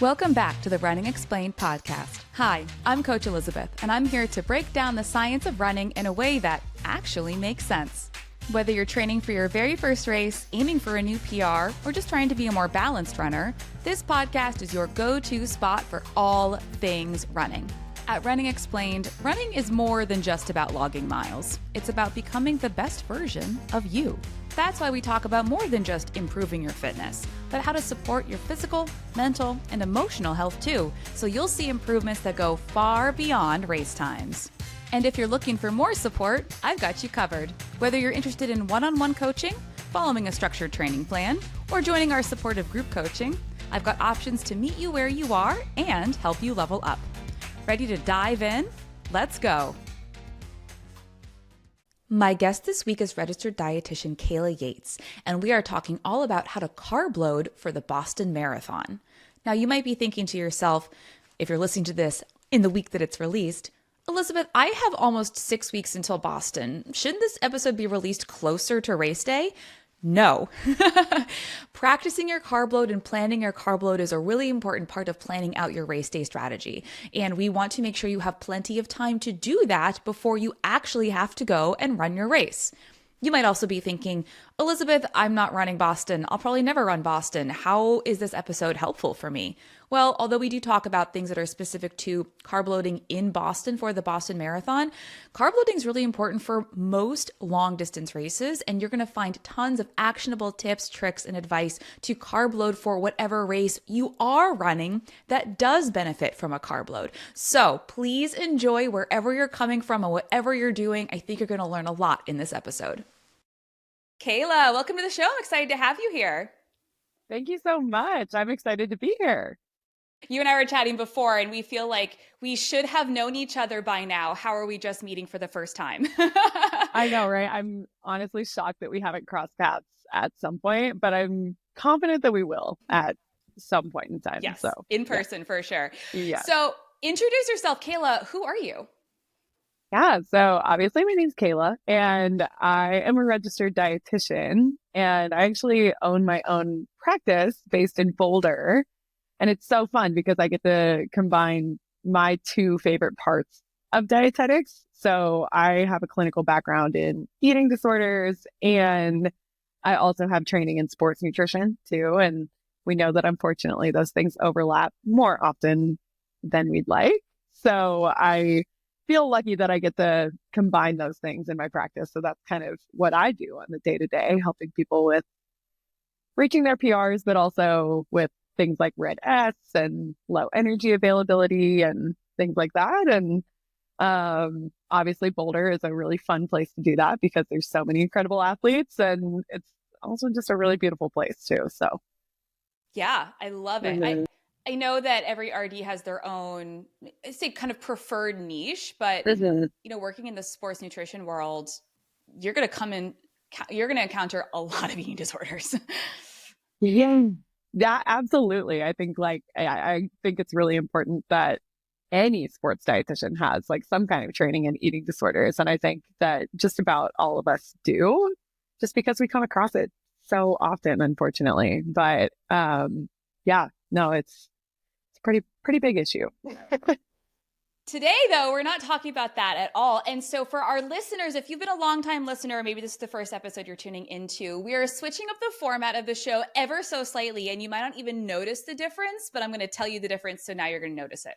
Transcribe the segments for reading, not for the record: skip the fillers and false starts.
Welcome back to the Running Explained podcast. Hi, I'm Coach Elizabeth, and I'm here to break down the science of running in a way that actually makes sense. Whether you're training for your very first race, aiming for a new PR, or just trying to be a more balanced runner, this podcast is your go-to spot for all things running. At Running Explained, running is more than just about logging miles. It's about becoming the best version of you. That's why we talk about more than just improving your fitness, but how to support your physical, mental, and emotional health too, so you'll see improvements that go far beyond race times. And if you're looking for more support, I've got you covered. Whether you're interested in one-on-one coaching, following a structured training plan, or joining our supportive group coaching, I've got options to meet you where you are and help you level up. Ready to dive in? Let's go. My guest this week is registered dietitian Caila Yates, and we are talking all about how to carb load for the Boston Marathon. Now, you might be thinking to yourself, if you're listening to this in the week that it's released, Elizabeth, I have almost 6 weeks until Boston. Shouldn't this episode be released closer to race day? No. Practicing your carb load and planning your carb load is a really important part of planning out your race day strategy. And we want to make sure you have plenty of time to do that before you actually have to go and run your race. You might also be thinking, Elizabeth, I'm not running Boston. I'll probably never run Boston. How is this episode helpful for me? Well, although we do talk about things that are specific to carb loading in Boston for the Boston Marathon, carb loading is really important for most long distance races, and you're going to find tons of actionable tips, tricks, and advice to carb load for whatever race you are running that does benefit from a carb load. So please enjoy wherever you're coming from and whatever you're doing. I think you're going to learn a lot in this episode. Caila, welcome to the show. I'm excited to have you here. Thank you so much. I'm excited to be here. You and I were chatting before, and we feel like we should have known each other by now. How are we just meeting for the first time? I know, right? I'm honestly shocked that we haven't crossed paths at some point, but I'm confident that we will at some point in time. Yes, so, in person for sure. Yeah. So introduce yourself, Caila. Who are you? Yeah, so obviously my name's Caila, and I am a registered dietitian, and I actually own my own practice based in Boulder. And it's so fun because I get to combine my two favorite parts of dietetics. So I have a clinical background in eating disorders, and I also have training in sports nutrition too. And we know that unfortunately those things overlap more often than we'd like. So I feel lucky that I get to combine those things in my practice. So that's kind of what I do on the day-to-day, helping people with reaching their PRs, but also with things like red S and low energy availability and things like that. And obviously Boulder is a really fun place to do that because there's so many incredible athletes, and it's also just a really beautiful place too. So yeah, I love it. Mm-hmm. I know that every RD has their own, I say, kind of preferred niche, but Mm-hmm. you know, working in the sports nutrition world, you're going to encounter a lot of eating disorders. Yeah, absolutely. I think I think it's really important that any sports dietitian has like some kind of training in eating disorders. And I think that just about all of us do, just because we come across it so often, unfortunately. But yeah, no, it's a pretty big issue. Today, though, we're not talking about that at all. And so for our listeners, if you've been a longtime listener, or maybe this is the first episode you're tuning into, we are switching up the format of the show ever so slightly. And you might not even notice the difference, but I'm going to tell you the difference. So now you're going to notice it.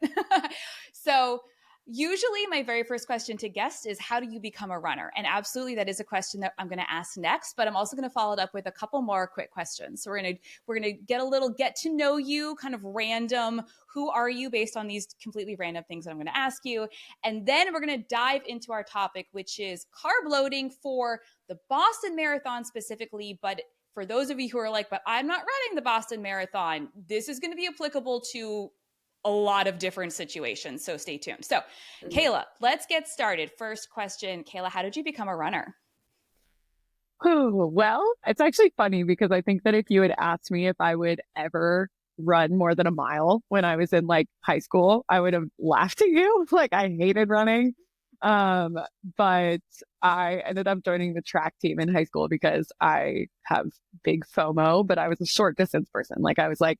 So usually my very first question to guests is, how do you become a runner? And absolutely, that is a question that I'm going to ask next, but I'm also going to follow it up with a couple more quick questions. So we're going to get a little get to know you, kind of random. Who are you based on these completely random things that I'm going to ask you? And then we're going to dive into our topic, which is carb loading for the Boston Marathon specifically. But for those of you who are like, but I'm not running the Boston Marathon, this is going to be applicable to a lot of different situations. So stay tuned. So Caila, let's get started. First question, Caila, how did you become a runner? Well, it's actually funny because I think that if you had asked me if I would ever run more than a mile when I was in like high school, I would have laughed at you. Like I hated running. But I ended up joining the track team in high school because I have big FOMO, but I was a short distance person. Like I was like,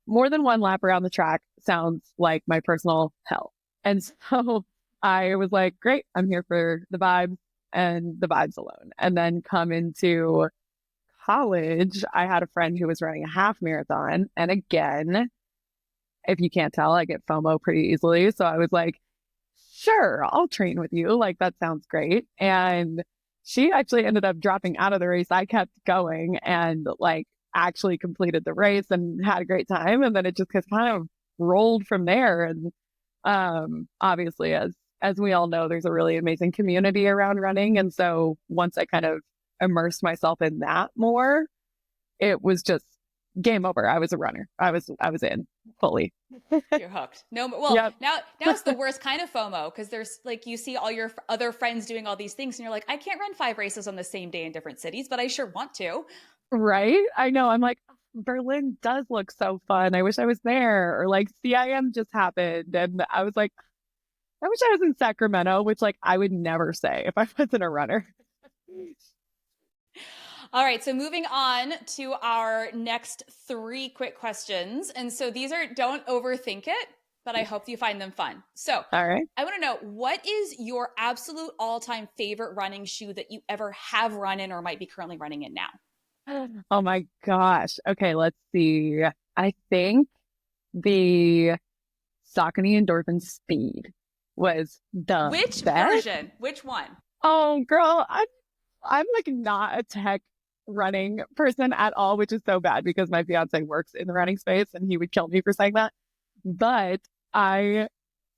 more than one lap around the track sounds like my personal hell. And so I was like, great, I'm here for the vibes and the vibes alone. And then come into college, I had a friend who was running a half marathon. And again, if you can't tell, I get FOMO pretty easily. So I was like, sure, I'll train with you. Like, that sounds great. And she actually ended up dropping out of the race. I kept going and like actually completed the race and had a great time. And then it just kind of rolled from there. And obviously, as we all know, there's a really amazing community around running. And so once I kind of immersed myself in that more, it was just game over. I was a runner. I was in fully. You're hooked. No, well, Yep. now it's the worst kind of FOMO because there's like you see all your other friends doing all these things and you're like, I can't run 5 races on the same day in different cities, but I sure want to. Right? I know. I'm like, Berlin does look so fun. I wish I was there. Or like CIM just happened. And I was like, I wish I was in Sacramento, which like I would never say if I wasn't a runner. All right, so moving on to our next 3 quick questions. And so these are, don't overthink it, but I hope you find them fun. So All right. I want to know, what is your absolute all-time favorite running shoe that you ever have run in or might be currently running in now? Oh my gosh. Okay, let's see. I think the Saucony Endorphin Speed was the Which best. version? Which one? Oh, girl, I'm like not a tech running person at all, which is so bad because my fiance works in the running space and he would kill me for saying that. But I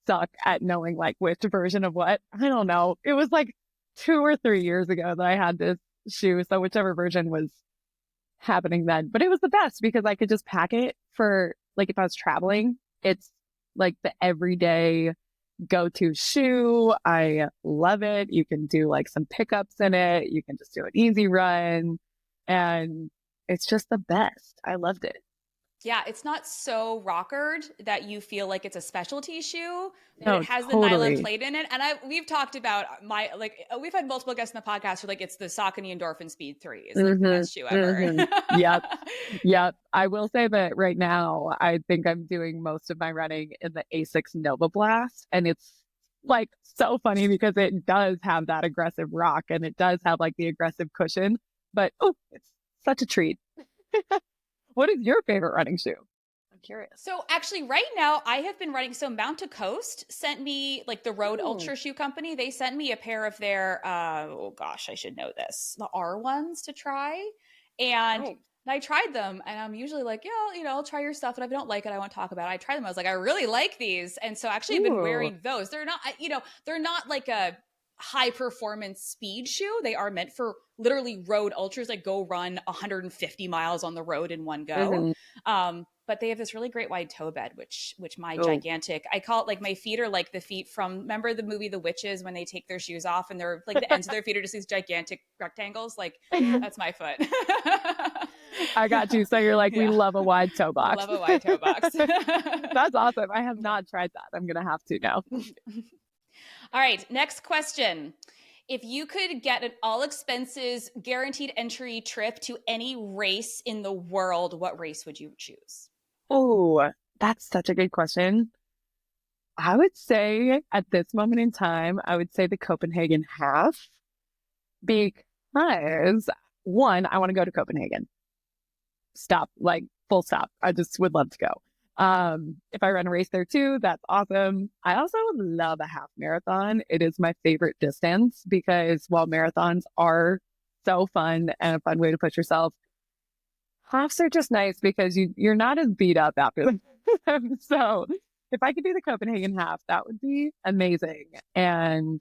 suck at knowing like which version of what. I don't know. It was like 2 or 3 years ago that I had this shoe. So whichever version was happening then, but it was the best because I could just pack it for like if I was traveling. It's like the everyday go-to shoe. I love it. You can do like some pickups in it. You can just do an easy run and it's just the best. I loved it. Yeah, it's not so rockered that you feel like it's a specialty shoe, but No, it has the totally. nylon plate in it. And we've talked about we've had multiple guests in the podcast who like it's the Saucony Endorphin Speed 3 is like the best shoe ever. Yep. Yep. I will say that right now, I think I'm doing most of my running in the e06 Nova Blast. And it's like so funny because it does have that aggressive rock and it does have like the aggressive cushion, but oh, it's such a treat. What is your favorite running shoe? I'm curious. So actually right now I have been running. So Mount to Coast sent me like the Road Ultra shoe company. They sent me a pair of their, oh gosh, I should know this, the R ones to try. And I tried them and I'm usually like, yeah, you know, I'll try your stuff. And if I don't like it, I won't talk about it. I tried them. I was like, I really like these. And so actually I've been wearing those. They're not, you know, they're not like a high performance speed shoe. They are meant for literally road ultras, like go run 150 miles on the road in one go. But they have this really great wide toe bed, which my gigantic, I call it like my feet are like the feet from, remember the movie The Witches when they take their shoes off and they're like the ends of their feet are just these gigantic rectangles. Like that's my foot. I got you. So you're like, we love a wide toe box. Love a wide toe box. That's awesome. I have not tried that. I'm going to have to now. All right. Next question. If you could get an all expenses guaranteed entry trip to any race in the world, what race would you choose? Oh, that's such a good question. I would say at this moment in time, I would say the Copenhagen half because one, I want to go to Copenhagen. Stop, like full stop. I just would love to go. If I run a race there too, that's awesome. I also love a half marathon. It is my favorite distance because while marathons are so fun and a fun way to push yourself, halves are just nice because you're not as beat up after them. So if I could do the Copenhagen half, that would be amazing. And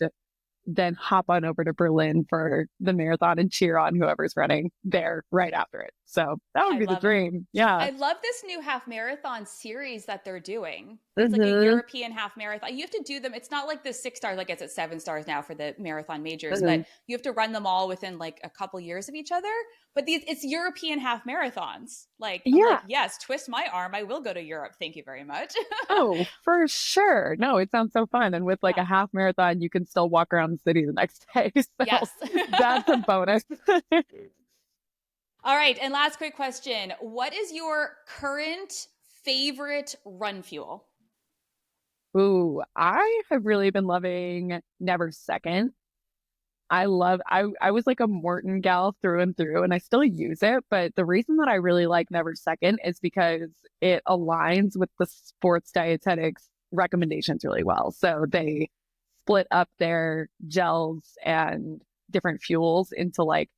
then hop on over to Berlin for the marathon and cheer on whoever's running there right after it. So that would be the dream. Yeah. I love this new half marathon series that they're doing. It's like a European half marathon. You have to do them. It's not like the 6 stars, like it's at 7 stars now for the marathon majors, but you have to run them all within like a couple years of each other. But it's European half marathons. Like, like, yes, twist my arm. I will go to Europe. Thank you very much. Oh, for sure. No, it sounds so fun. And with like a half marathon, you can still walk around the city the next day. So yes. That's a bonus. All right. And last quick question. What is your current favorite run fuel? Ooh, I have really been loving Never Second. I was like a Morton gal through and through, and I still use it. But the reason that I really like Never Second is because it aligns with the sports dietetics recommendations really well. So they split up their gels and different fuels into like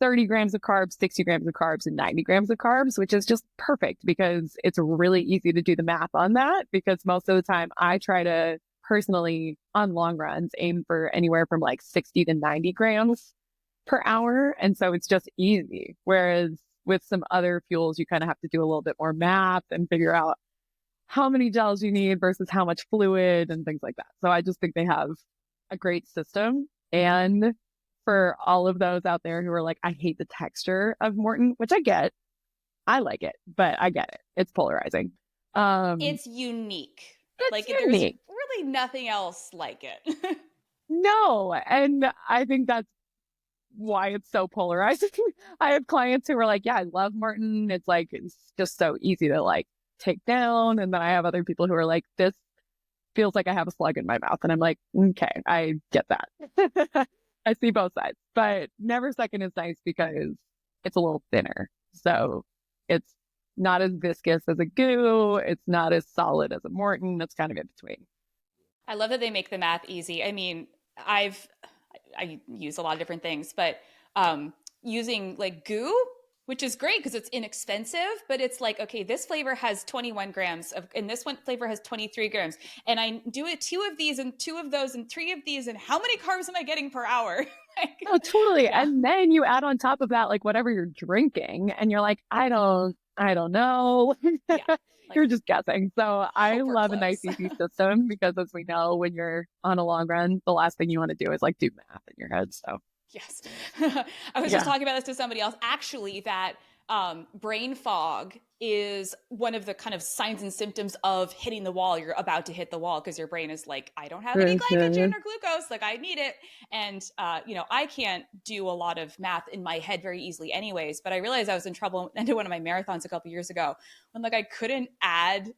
30 grams of carbs, 60 grams of carbs, and 90 grams of carbs, which is just perfect because it's really easy to do the math on that. Because most of the time I try to personally on long runs aim for anywhere from like 60 to 90 grams per hour. And so it's just easy. Whereas with some other fuels, you kind of have to do a little bit more math and figure out how many gels you need versus how much fluid and things like that. So I just think they have a great system. And for all of those out there who are like, I hate the texture of Morton, which I get. I like it, but I get it. It's polarizing. It's unique. It's Like there's unique. really nothing else like it. No. And I think that's why it's so polarizing. I have clients who are like, yeah, I love Morton. It's like, it's just so easy to like take down. And then I have other people who are like, this feels like I have a slug in my mouth. And I'm like, okay, I get that. I see both sides, but Never Second is nice because it's a little thinner. So it's not as viscous as a goo. It's not as solid as a Morton. It's kind of in between. I love that they make the math easy. I mean, I use a lot of different things, but using like goo, which is great because it's inexpensive, but it's like, okay, this flavor has 21 grams of, and this one flavor has 23 grams. And I do it 2 of these and 2 of those and 3 of these. And how many carbs am I getting per hour? Like, Oh, totally. yeah. And then you add on top of that, like whatever you're drinking and you're like, I don't know. Yeah. Like, You're just guessing. So I hope we're love a nice close. easy system because as we know, when you're on a long run, the last thing you want to do is like do math in your head. So Yes. I was just yeah. talking about this to somebody else. Actually, that brain fog is one of the kind of signs and symptoms of hitting the wall. You're about to hit the wall because your brain is like, I don't have any glycogen Mhm. or glucose. Like, I need it. And, I can't do a lot of math in my head very easily anyways. But I realized I was in trouble into one of my marathons a couple years ago when like I couldn't add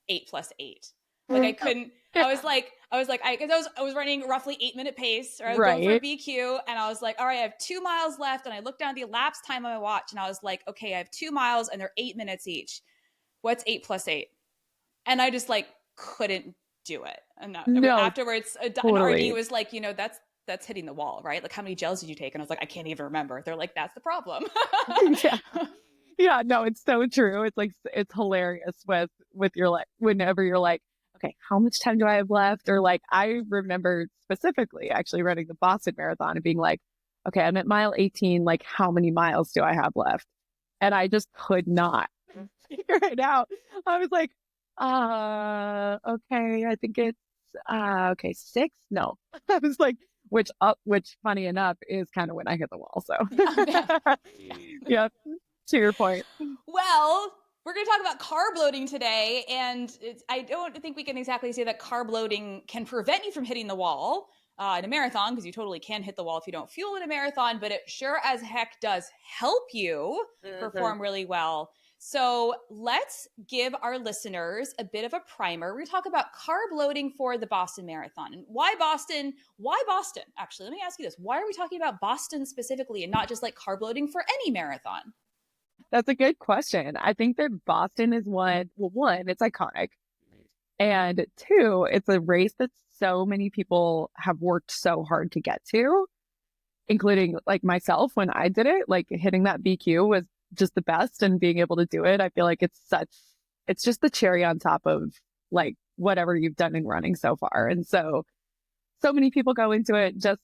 8 plus 8. Like I couldn't. Yeah. Because I was running roughly 8 minute pace, or I was going for a Right. BQ, and I was like, all right, I have 2 miles left, and I looked down the elapsed time on my watch, and I was like, okay, I have 2 miles, and they're 8 minutes each. What's 8 plus 8? And I just like couldn't do it. And No, afterwards, an RD totally. was like, that's hitting the wall, right? Like, how many gels did you take? And I was like, I can't even remember. They're like, that's the problem. Yeah. Yeah, no, it's so true. It's like it's hilarious with your like whenever you're like, okay, how much time do I have left? Or like I remember specifically actually running the Boston Marathon and being like, okay, I'm at mile 18, like how many miles do I have left? And I just could not figure it out. I was like, okay, I think it's okay, 6. No. I was like, which funny enough is kind of when I hit the wall. So Yeah. yeah, to your point. Well, we're going to talk about carb loading today. And I don't think we can exactly say that carb loading can prevent you from hitting the wall in a marathon, because you totally can hit the wall if you don't fuel in a marathon, but it sure as heck does help you perform really well. So let's give our listeners a bit of a primer. We're going to talk about carb loading for the Boston Marathon. And why Boston? Why Boston? Actually, let me ask you this. Why are we talking about Boston specifically and not just like carb loading for any marathon? That's a good question. I think that Boston is one, it's iconic. And two, it's a race that so many people have worked so hard to get to, including like myself when I did it. Like hitting that BQ was just the best and being able to do it. I feel like it's just the cherry on top of like whatever you've done in running so far. And so many people go into it just,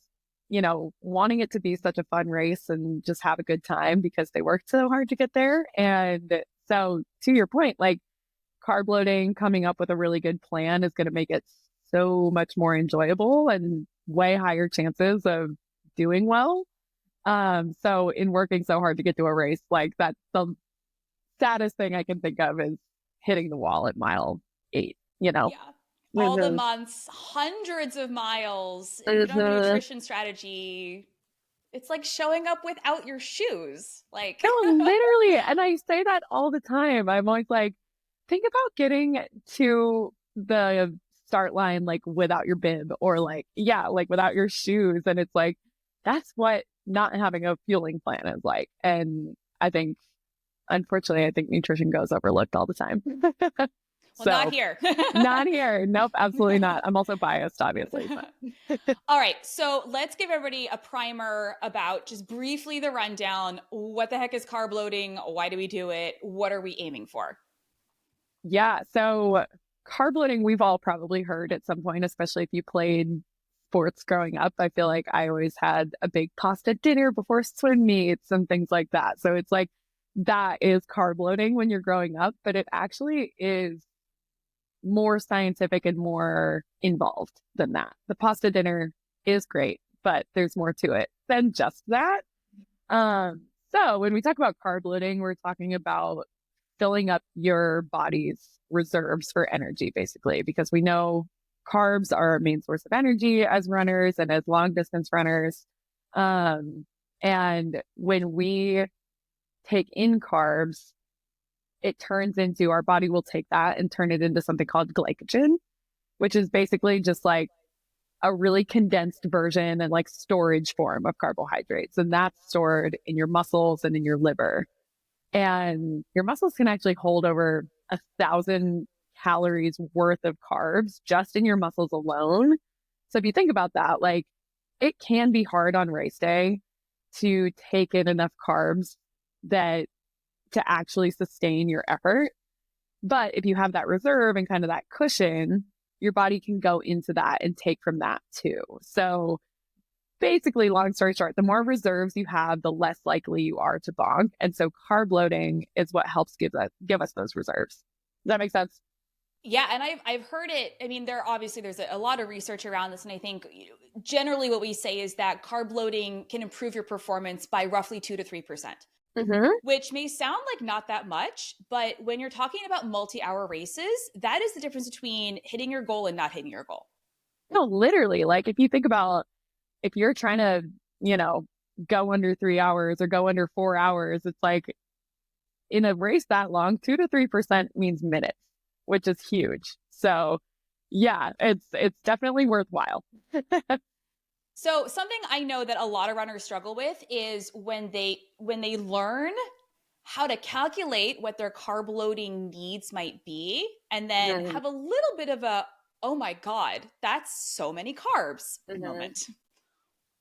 wanting it to be such a fun race and just have a good time because they worked so hard to get there. And so to your point, like carb loading, coming up with a really good plan is going to make it so much more enjoyable and way higher chances of doing well. So in working so hard to get to a race, like that's the saddest thing I can think of is hitting the wall at mile 8, Yeah. All the Mhm. months, hundreds of miles. If you don't have a Mhm. nutrition strategy, it's like showing up without your shoes. Like, No, literally. And I say that all the time. I'm always like, think about getting to the start line like without your bib or like, yeah, like without your shoes. And it's like, that's what not having a fueling plan is like. And I think, unfortunately, I think nutrition goes overlooked all the time. Well, not So here. not here. Nope, absolutely not. I'm also biased, obviously. But. All right. So let's give everybody a primer about just briefly the rundown. What the heck is carb loading? Why do we do it? What are we aiming for? Yeah. So carb loading, we've all probably heard at some point, especially if you played sports growing up. I feel like I always had a big pasta dinner before swim meets and things like that. So it's like that is carb loading when you're growing up, but it actually is more scientific and more involved than that. The pasta dinner is great, but there's more to it than just that. So when we talk about carb loading, we're talking about filling up your body's reserves for energy, basically, because we know carbs are our main source of energy as runners and as long distance runners. And when we take in carbs, it turns into our body will take that and turn it into something called glycogen, which is basically just like a really condensed version and like storage form of carbohydrates. And that's stored in your muscles and in your liver. And your muscles can actually hold over 1,000 calories worth of carbs just in your muscles alone. So if you think about that, like it can be hard on race day to take in enough carbs that to actually sustain your effort. But if you have that reserve and kind of that cushion, your body can go into that and take from that too. So basically, long story short, the more reserves you have, the less likely you are to bonk. And so carb loading is what helps give us those reserves. Does that make sense? Yeah, and I've heard it. I mean, there's a lot of research around this, and I think generally what we say is that carb loading can improve your performance by roughly 2 to 3%. Mm-hmm. Which may sound like not that much, but when you're talking about multi-hour races, that is the difference between hitting your goal and not hitting your goal. No, literally, like if you think about if you're trying to, you know, go under 3 hours or go under 4 hours, it's like in a race that long, 2 to 3% means minutes, which is huge. So yeah, it's definitely worthwhile. So something I know that a lot of runners struggle with is when they learn how to calculate what their carb loading needs might be, and then Mm-hmm. have a little bit of a, oh my God, that's so many carbs Mm-hmm. moment.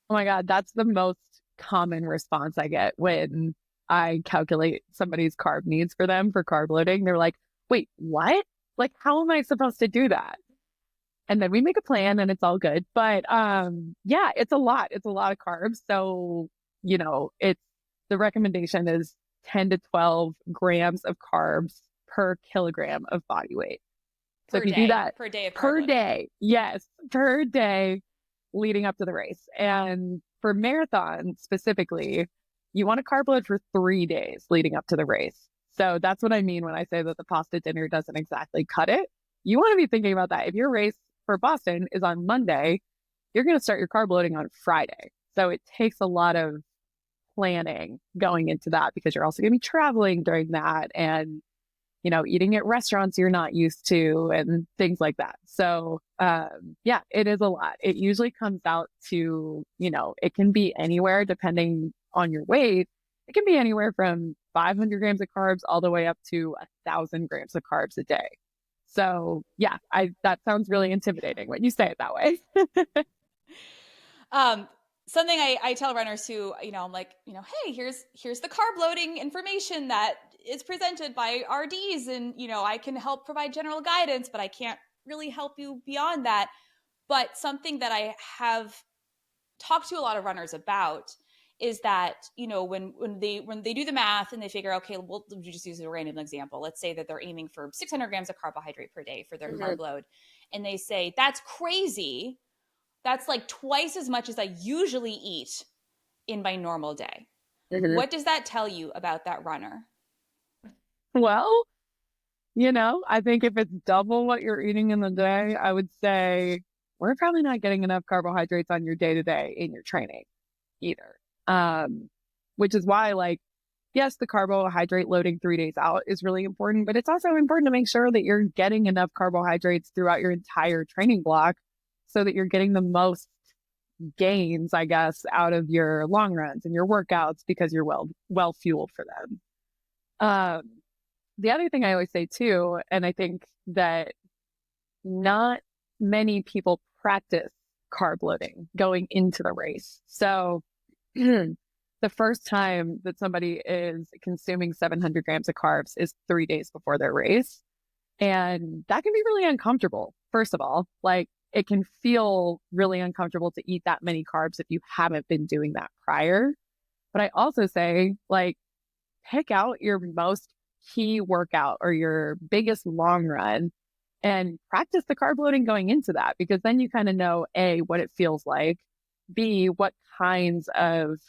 Oh my God, that's the most common response I get when I calculate somebody's carb needs for them for carb loading. They're like, wait, what? Like, how am I supposed to do that? And then we make a plan and it's all good. But yeah, it's a lot. It's a lot of carbs. So, you know, it's the recommendation is 10 to 12 grams of carbs per kilogram of body weight. So if you do that Per day of carb per loading. day, yes, per day leading up to the race. And for marathon specifically, you want to carb load for 3 days leading up to the race. So that's what I mean when I say that the pasta dinner doesn't exactly cut it. You want to be thinking about that. If your race for Boston is on Monday, you're going to start your carb loading on Friday. So it takes a lot of planning going into that because you're also going to be traveling during that and, you know, eating at restaurants you're not used to and things like that. So, yeah, it is a lot. It usually comes out to, you know, it can be anywhere depending on your weight. It can be anywhere from 500 grams of carbs all the way up to 1,000 grams of carbs a day. So yeah, that sounds really intimidating when you say it that way. Something I tell runners who, I'm like, hey, here's the carb loading information that is presented by RDs, and I can help provide general guidance, but I can't really help you beyond that. But something that I have talked to a lot of runners about is that, when they do the math and they figure, okay, we'll just use a random example. Let's say that they're aiming for 600 grams of carbohydrate per day for their carb load. And they say, that's crazy. That's like twice as much as I usually eat in my normal day. What does that tell you about that runner? Well, I think if it's double what you're eating in the day, I would say we're probably not getting enough carbohydrates on your day to day in your training either. Which is why, like, yes, the carbohydrate loading 3 days out is really important, but it's also important to make sure that you're getting enough carbohydrates throughout your entire training block so that you're getting the most gains, I guess, out of your long runs and your workouts because you're well fueled for them. Um, the other thing I always say too, and I think that not many people practice carb loading going into the race. So the first time that somebody is consuming 700 grams of carbs is 3 days before their race. And that can be really uncomfortable. First of all, like it can feel really uncomfortable to eat that many carbs if you haven't been doing that prior. But I also say, like, pick out your most key workout or your biggest long run and practice the carb loading going into that, because then you kind of know A, what it feels like, B, what kinds of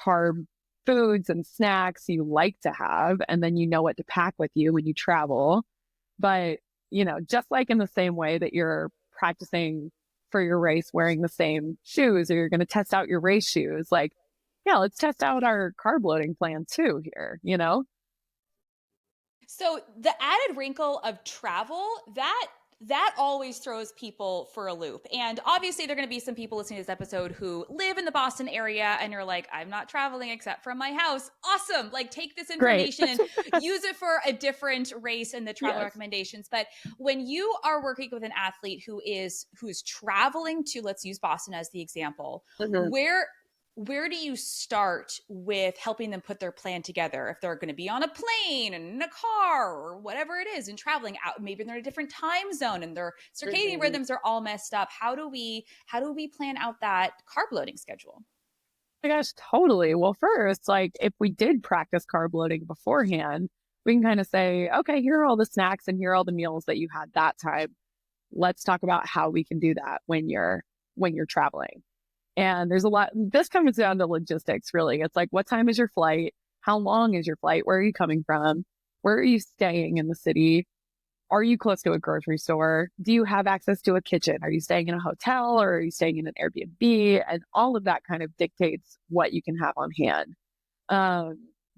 carb foods and snacks you like to have, and then you know what to pack with you when you travel. But, just like in the same way that you're practicing for your race wearing the same shoes, or you're going to test out your race shoes, like, yeah, let's test out our carb loading plan too here. So the added wrinkle of travel, that always throws people for a loop. And obviously there are going to be some people listening to this episode who live in the Boston area and you're like, I'm not traveling except from my house. Awesome. Like take this information and use it for a different race and the travel recommendations. But when you are working with an athlete who's traveling to, let's use Boston as the example, where do you start with helping them put their plan together? If they're going to be on a plane and in a car or whatever it is and traveling out, maybe they're in a different time zone and their circadian rhythms are all messed up. How do we plan out that carb loading schedule? Oh my gosh, totally. Well, first, like if we did practice carb loading beforehand, we can kind of say, okay, here are all the snacks and here are all the meals that you had that time. Let's talk about how we can do that when you're traveling. And there's a lot, this comes down to logistics, really. It's like, what time is your flight? How long is your flight? Where are you coming from? Where are you staying in the city? Are you close to a grocery store? Do you have access to a kitchen? Are you staying in a hotel or are you staying in an Airbnb? And all of that kind of dictates what you can have on hand.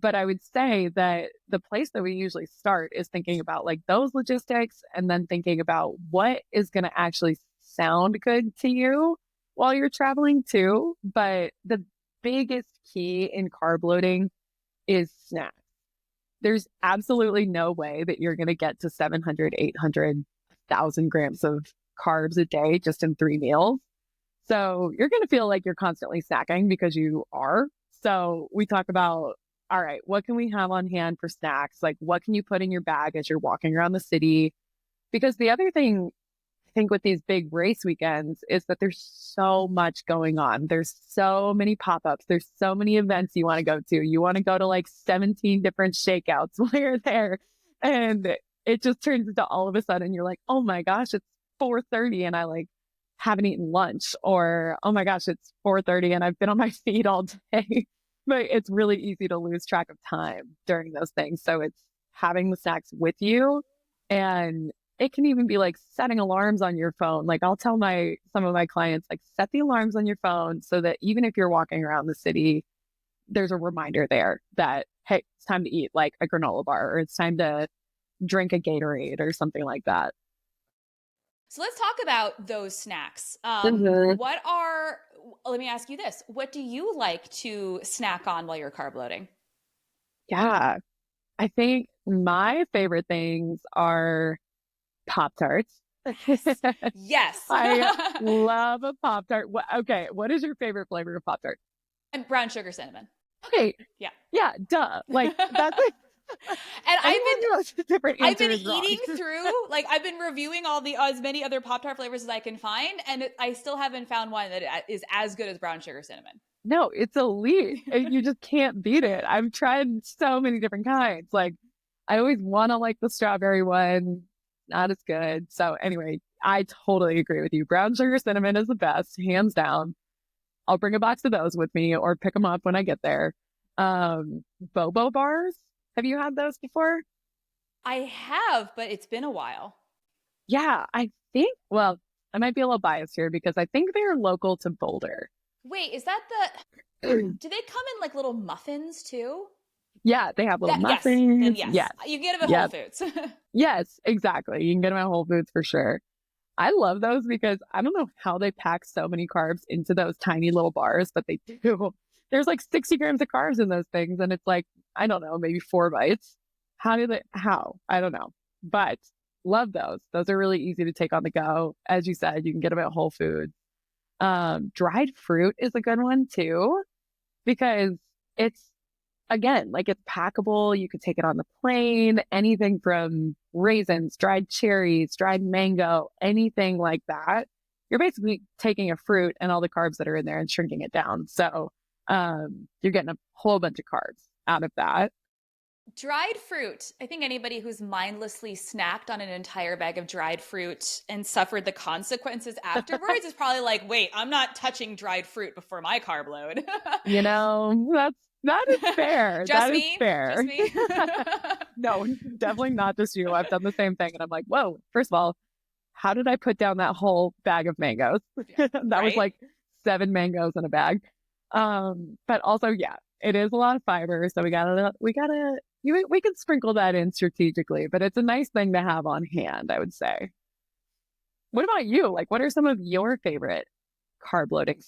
But I would say that the place that we usually start is thinking about like those logistics and then thinking about what is going to actually sound good to you while you're traveling too. But the biggest key in carb loading is snacks. There's absolutely no way that you're going to get to 700, 800, 1,000 grams of carbs a day just in 3 meals. So you're going to feel like you're constantly snacking because you are. So we talk about, all right, what can we have on hand for snacks? Like what can you put in your bag as you're walking around the city? Because the other thing I think with these big race weekends is that there's so much going on. There's so many pop-ups. There's so many events you want to go to. You want to go to like 17 different shakeouts while you're there. And it just turns into all of a sudden you're like, oh my gosh, it's 4:30 and I like haven't eaten lunch, or oh my gosh, it's 4:30 and I've been on my feet all day. But it's really easy to lose track of time during those things. So it's having the snacks with you, and it can even be like setting alarms on your phone. Like I'll tell some of my clients, like set the alarms on your phone so that even if you're walking around the city, there's a reminder there that, hey, it's time to eat like a granola bar, or it's time to drink a Gatorade or something like that. So let's talk about those snacks. Let me ask you this. What do you like to snack on while you're carb loading? Yeah, I think my favorite things are Pop-Tarts. Yes. I love a Pop-Tart. Okay, what is your favorite flavor of Pop-Tart? And brown sugar cinnamon. Okay. Yeah. Yeah, duh. Like that's like, and I've been eating wrong. through, like I've been reviewing all the as many other Pop-Tart flavors as I can find, and I still haven't found one that is as good as brown sugar cinnamon. No, it's elite. You just can't beat it. I've tried so many different kinds. Like I always want to like the strawberry one, not as good. So anyway, I totally agree with you. Brown sugar cinnamon is the best, hands down. I'll bring a box of those with me or pick them up when I get there. Bobo bars. Have you had those before? I have, but it's been a while. Yeah, I think, well, I might be a little biased here because I think they're local to Boulder. Wait, is that do they come in like little muffins too? Yeah, they have little Yes, then muffins. yes, Yes. you can get them at Whole Yep. Foods. Yes, exactly. You can get them at Whole Foods for sure. I love those because I don't know how they pack so many carbs into those tiny little bars, but they do. There's like 60 grams of carbs in those things. And it's like, I don't know, maybe 4 bites. How? I don't know. But love those. Those are really easy to take on the go. As you said, you can get them at Whole Foods. Dried fruit is a good one too, because it's, again, like it's packable. You could take it on the plane, anything from raisins, dried cherries, dried mango, anything like that. You're basically taking a fruit and all the carbs that are in there and shrinking it down. So you're getting a whole bunch of carbs out of that. Dried fruit. I think anybody who's mindlessly snacked on an entire bag of dried fruit and suffered the consequences afterwards is probably like, wait, I'm not touching dried fruit before my carb load. That is fair. Just That is me. Just fair. me. No, definitely not just you. I've done the same thing. And I'm like, whoa, first of all, how did I put down that whole bag of mangoes? That was Right? like 7 mangoes in a bag. But also, yeah, it is a lot of fiber. So we can sprinkle that in strategically, but it's a nice thing to have on hand, I would say. What about you? Like, what are some of your favorite carb loading?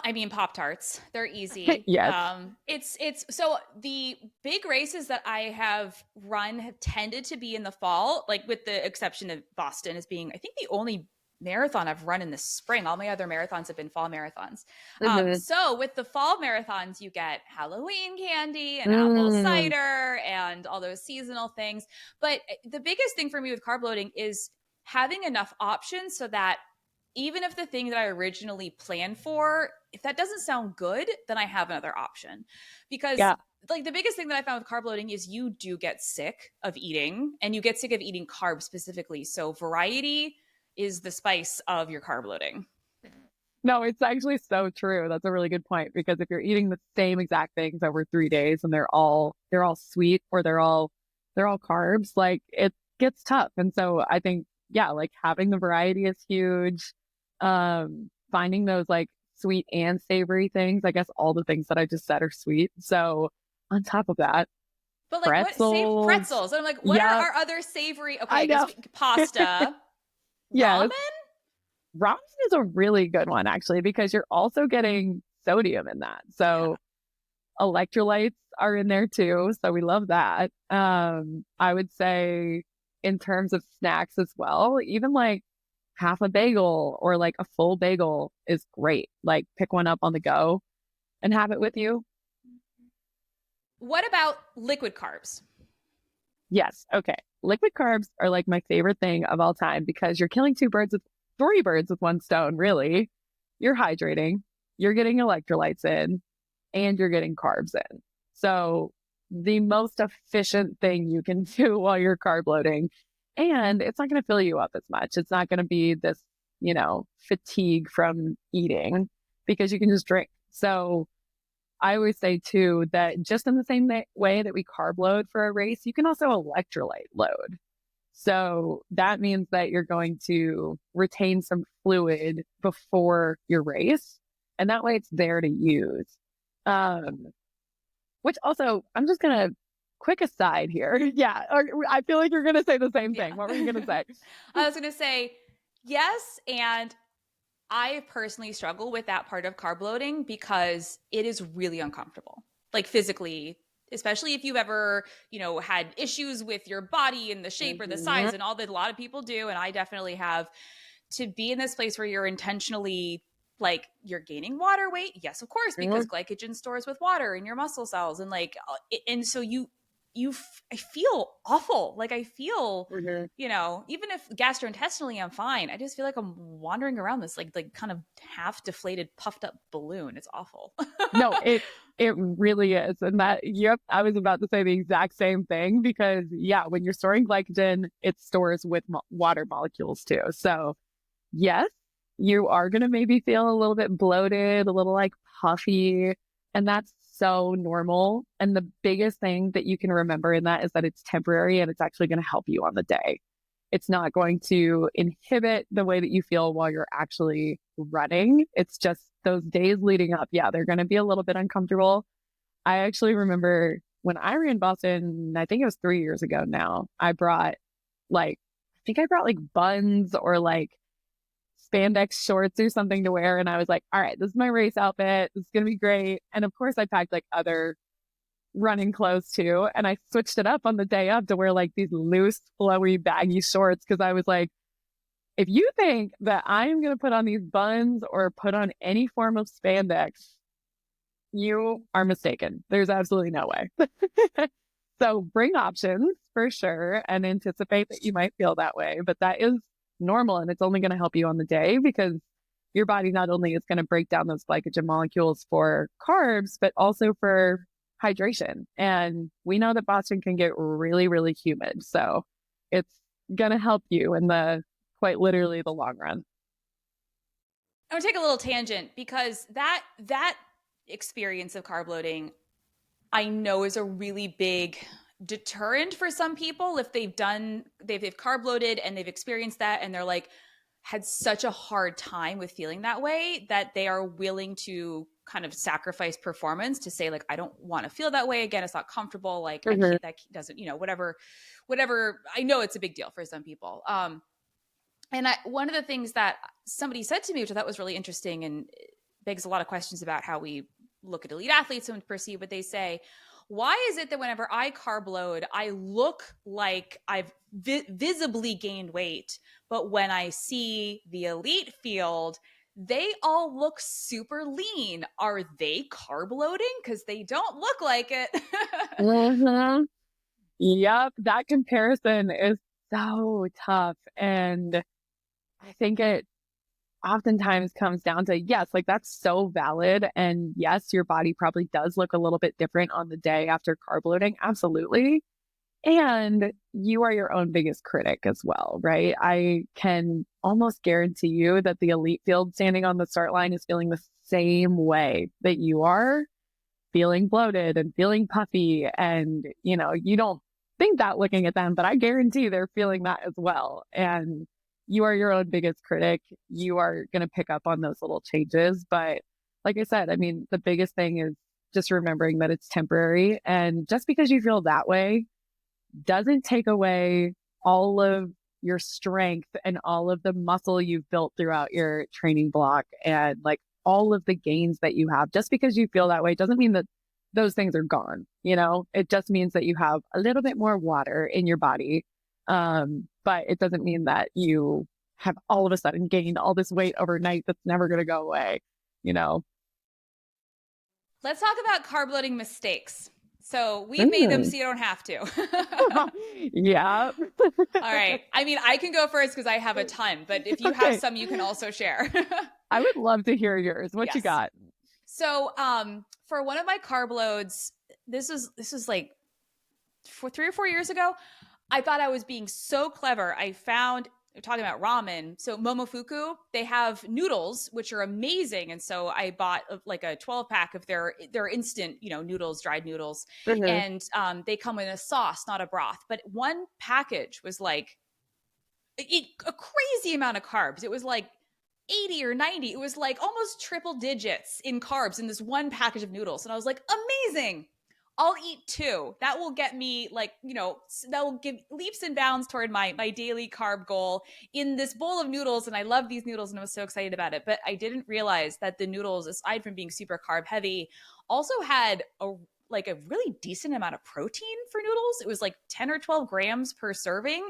I mean, Pop Tarts. They're easy. Yes. It's so the big races that I have run have tended to be in the fall, like with the exception of Boston as being, I think, the only marathon I've run in the spring. All my other marathons have been fall marathons. Mm-hmm. So with the fall marathons, you get Halloween candy and apple Mm, cider and all those seasonal things. But the biggest thing for me with carb loading is having enough options so that even if the thing that I originally planned for, if that doesn't sound good, then I have another option. Because yeah. like the biggest thing that I found with carb loading is you do get sick of eating and you get sick of eating carbs specifically. So variety is the spice of your carb loading. No, it's actually so true. That's a really good point because if you're eating the same exact things over 3 days and they're all sweet or they're all carbs, like it gets tough. And so I think, yeah, like having the variety is huge. Finding those like sweet and savory things. I guess all the things that I just said are sweet. So on top of that, But like what save pretzels. pretzels? And I'm like, what are Yeah, our other savory? Okay, I I guess know. pasta, Yes. ramen. Ramen is a really good one actually because you're also getting sodium in that. Yeah. So electrolytes are in there too. So we love that. I would say in terms of snacks as well, even like half a bagel or like a full bagel is great. Like pick one up on the go and have it with you. What about liquid carbs? Yes. Okay. Liquid carbs are like my favorite thing of all time because you're killing 3 birds with 1 stone, really. You're hydrating, you're getting electrolytes in, and you're getting carbs in. So the most efficient thing you can do while you're carb loading. And it's not going to fill you up as much. It's not going to be this, fatigue from eating because you can just drink. So I always say too that just in the same way that we carb load for a race, you can also electrolyte load. So that means that you're going to retain some fluid before your race. And that way it's there to use. Um, which also, I'm just going to quick aside here. Yeah. I feel like you're going to say the same Yeah. thing. What were you going to say? I was going to say yes. And I personally struggle with that part of carb loading because it is really uncomfortable, like physically, especially if you've ever, had issues with your body and the shape or the Mhm. size and all that a lot of people do. And I definitely have to be in this place where you're intentionally like you're gaining water weight. Yes, of course, because glycogen stores with water in your muscle cells. And like, and so I feel awful. Like I feel, Mhm. even if gastrointestinally I'm fine, I just feel like I'm wandering around this like kind of half deflated, puffed up balloon. It's awful. No, it really is. And yep, I was about to say the exact same thing because yeah, when you're storing glycogen, it stores with water molecules too. So yes, you are going to maybe feel a little bit bloated, a little like puffy, and that's so normal. And the biggest thing that you can remember in that is that it's temporary and it's actually going to help you on the day. It's not going to inhibit the way that you feel while you're actually running. It's just those days leading up. Yeah, they're going to be a little bit uncomfortable. I actually remember when I ran Boston, I think it was 3 years ago now, I think I brought like buns or like spandex shorts or something to wear. And I was like, all right, this is my race outfit. This is going to be great. And of course, I packed like other running clothes too. And I switched it up on the day of to wear like these loose, flowy, baggy shorts because I was like, if you think that I'm going to put on these buns or put on any form of spandex, you are mistaken. There's absolutely no way. So bring options for sure and anticipate that you might feel that way, but that is normal and it's only going to help you on the day because your body not only is going to break down those glycogen molecules for carbs, but also for hydration. And we know that Boston can get really, really humid. So it's going to help you in the quite literally the long run. I'm gonna take a little tangent because that experience of carb loading, I know, is a really big deterrent for some people if they've carb loaded and they've experienced that and they're like had such a hard time with feeling that way that they are willing to kind of sacrifice performance to say like I don't want to feel that way again, it's not comfortable, like I can't, that doesn't, whatever. I know it's a big deal for some people. And one of the things that somebody said to me, which I thought was really interesting and begs a lot of questions about how we look at elite athletes and perceive what they say. Why is it that whenever I carb load, I look like I've visibly gained weight, but when I see the elite field, they all look super lean? Are they carb loading? Because they don't look like it. Mm-hmm. Yep, that comparison is so tough. And I think it oftentimes comes down to, yes, like that's so valid. And yes, your body probably does look a little bit different on the day after carb loading. Absolutely. And you are your own biggest critic as well, right? I can almost guarantee you that the elite field standing on the start line is feeling the same way that you are, feeling bloated and feeling puffy. And, you don't think that looking at them, but I guarantee they're feeling that as well. And you are your own biggest critic. You are going to pick up on those little changes. But like I said, I mean, the biggest thing is just remembering that it's temporary. And just because you feel that way doesn't take away all of your strength and all of the muscle you've built throughout your training block and like all of the gains that you have. Just because you feel that way doesn't mean that those things are gone. It just means that you have a little bit more water in your body. But it doesn't mean that you have all of a sudden gained all this weight overnight that's never going to go away, Let's talk about carb loading mistakes. So we've made them so you don't have to. Yeah. All right. I mean, I can go first because I have a ton, but if you have some, you can also share. I would love to hear yours. What you got? So, for one of my carb loads, this was like 3 or 4 years ago. I thought I was being so clever. We're talking about ramen. So Momofuku, they have noodles, which are amazing. And so I bought like a 12-pack of their instant, noodles, dried noodles. And they come in a sauce, not a broth. But one package was like a crazy amount of carbs. It was like 80 or 90. It was like almost triple digits in carbs in this one package of noodles. And I was like, amazing. I'll eat 2. That will get me that will give leaps and bounds toward my daily carb goal in this bowl of noodles. And I love these noodles and I was so excited about it. But I didn't realize that the noodles, aside from being super carb heavy, also had a really decent amount of protein for noodles. It was like 10 or 12 grams per serving.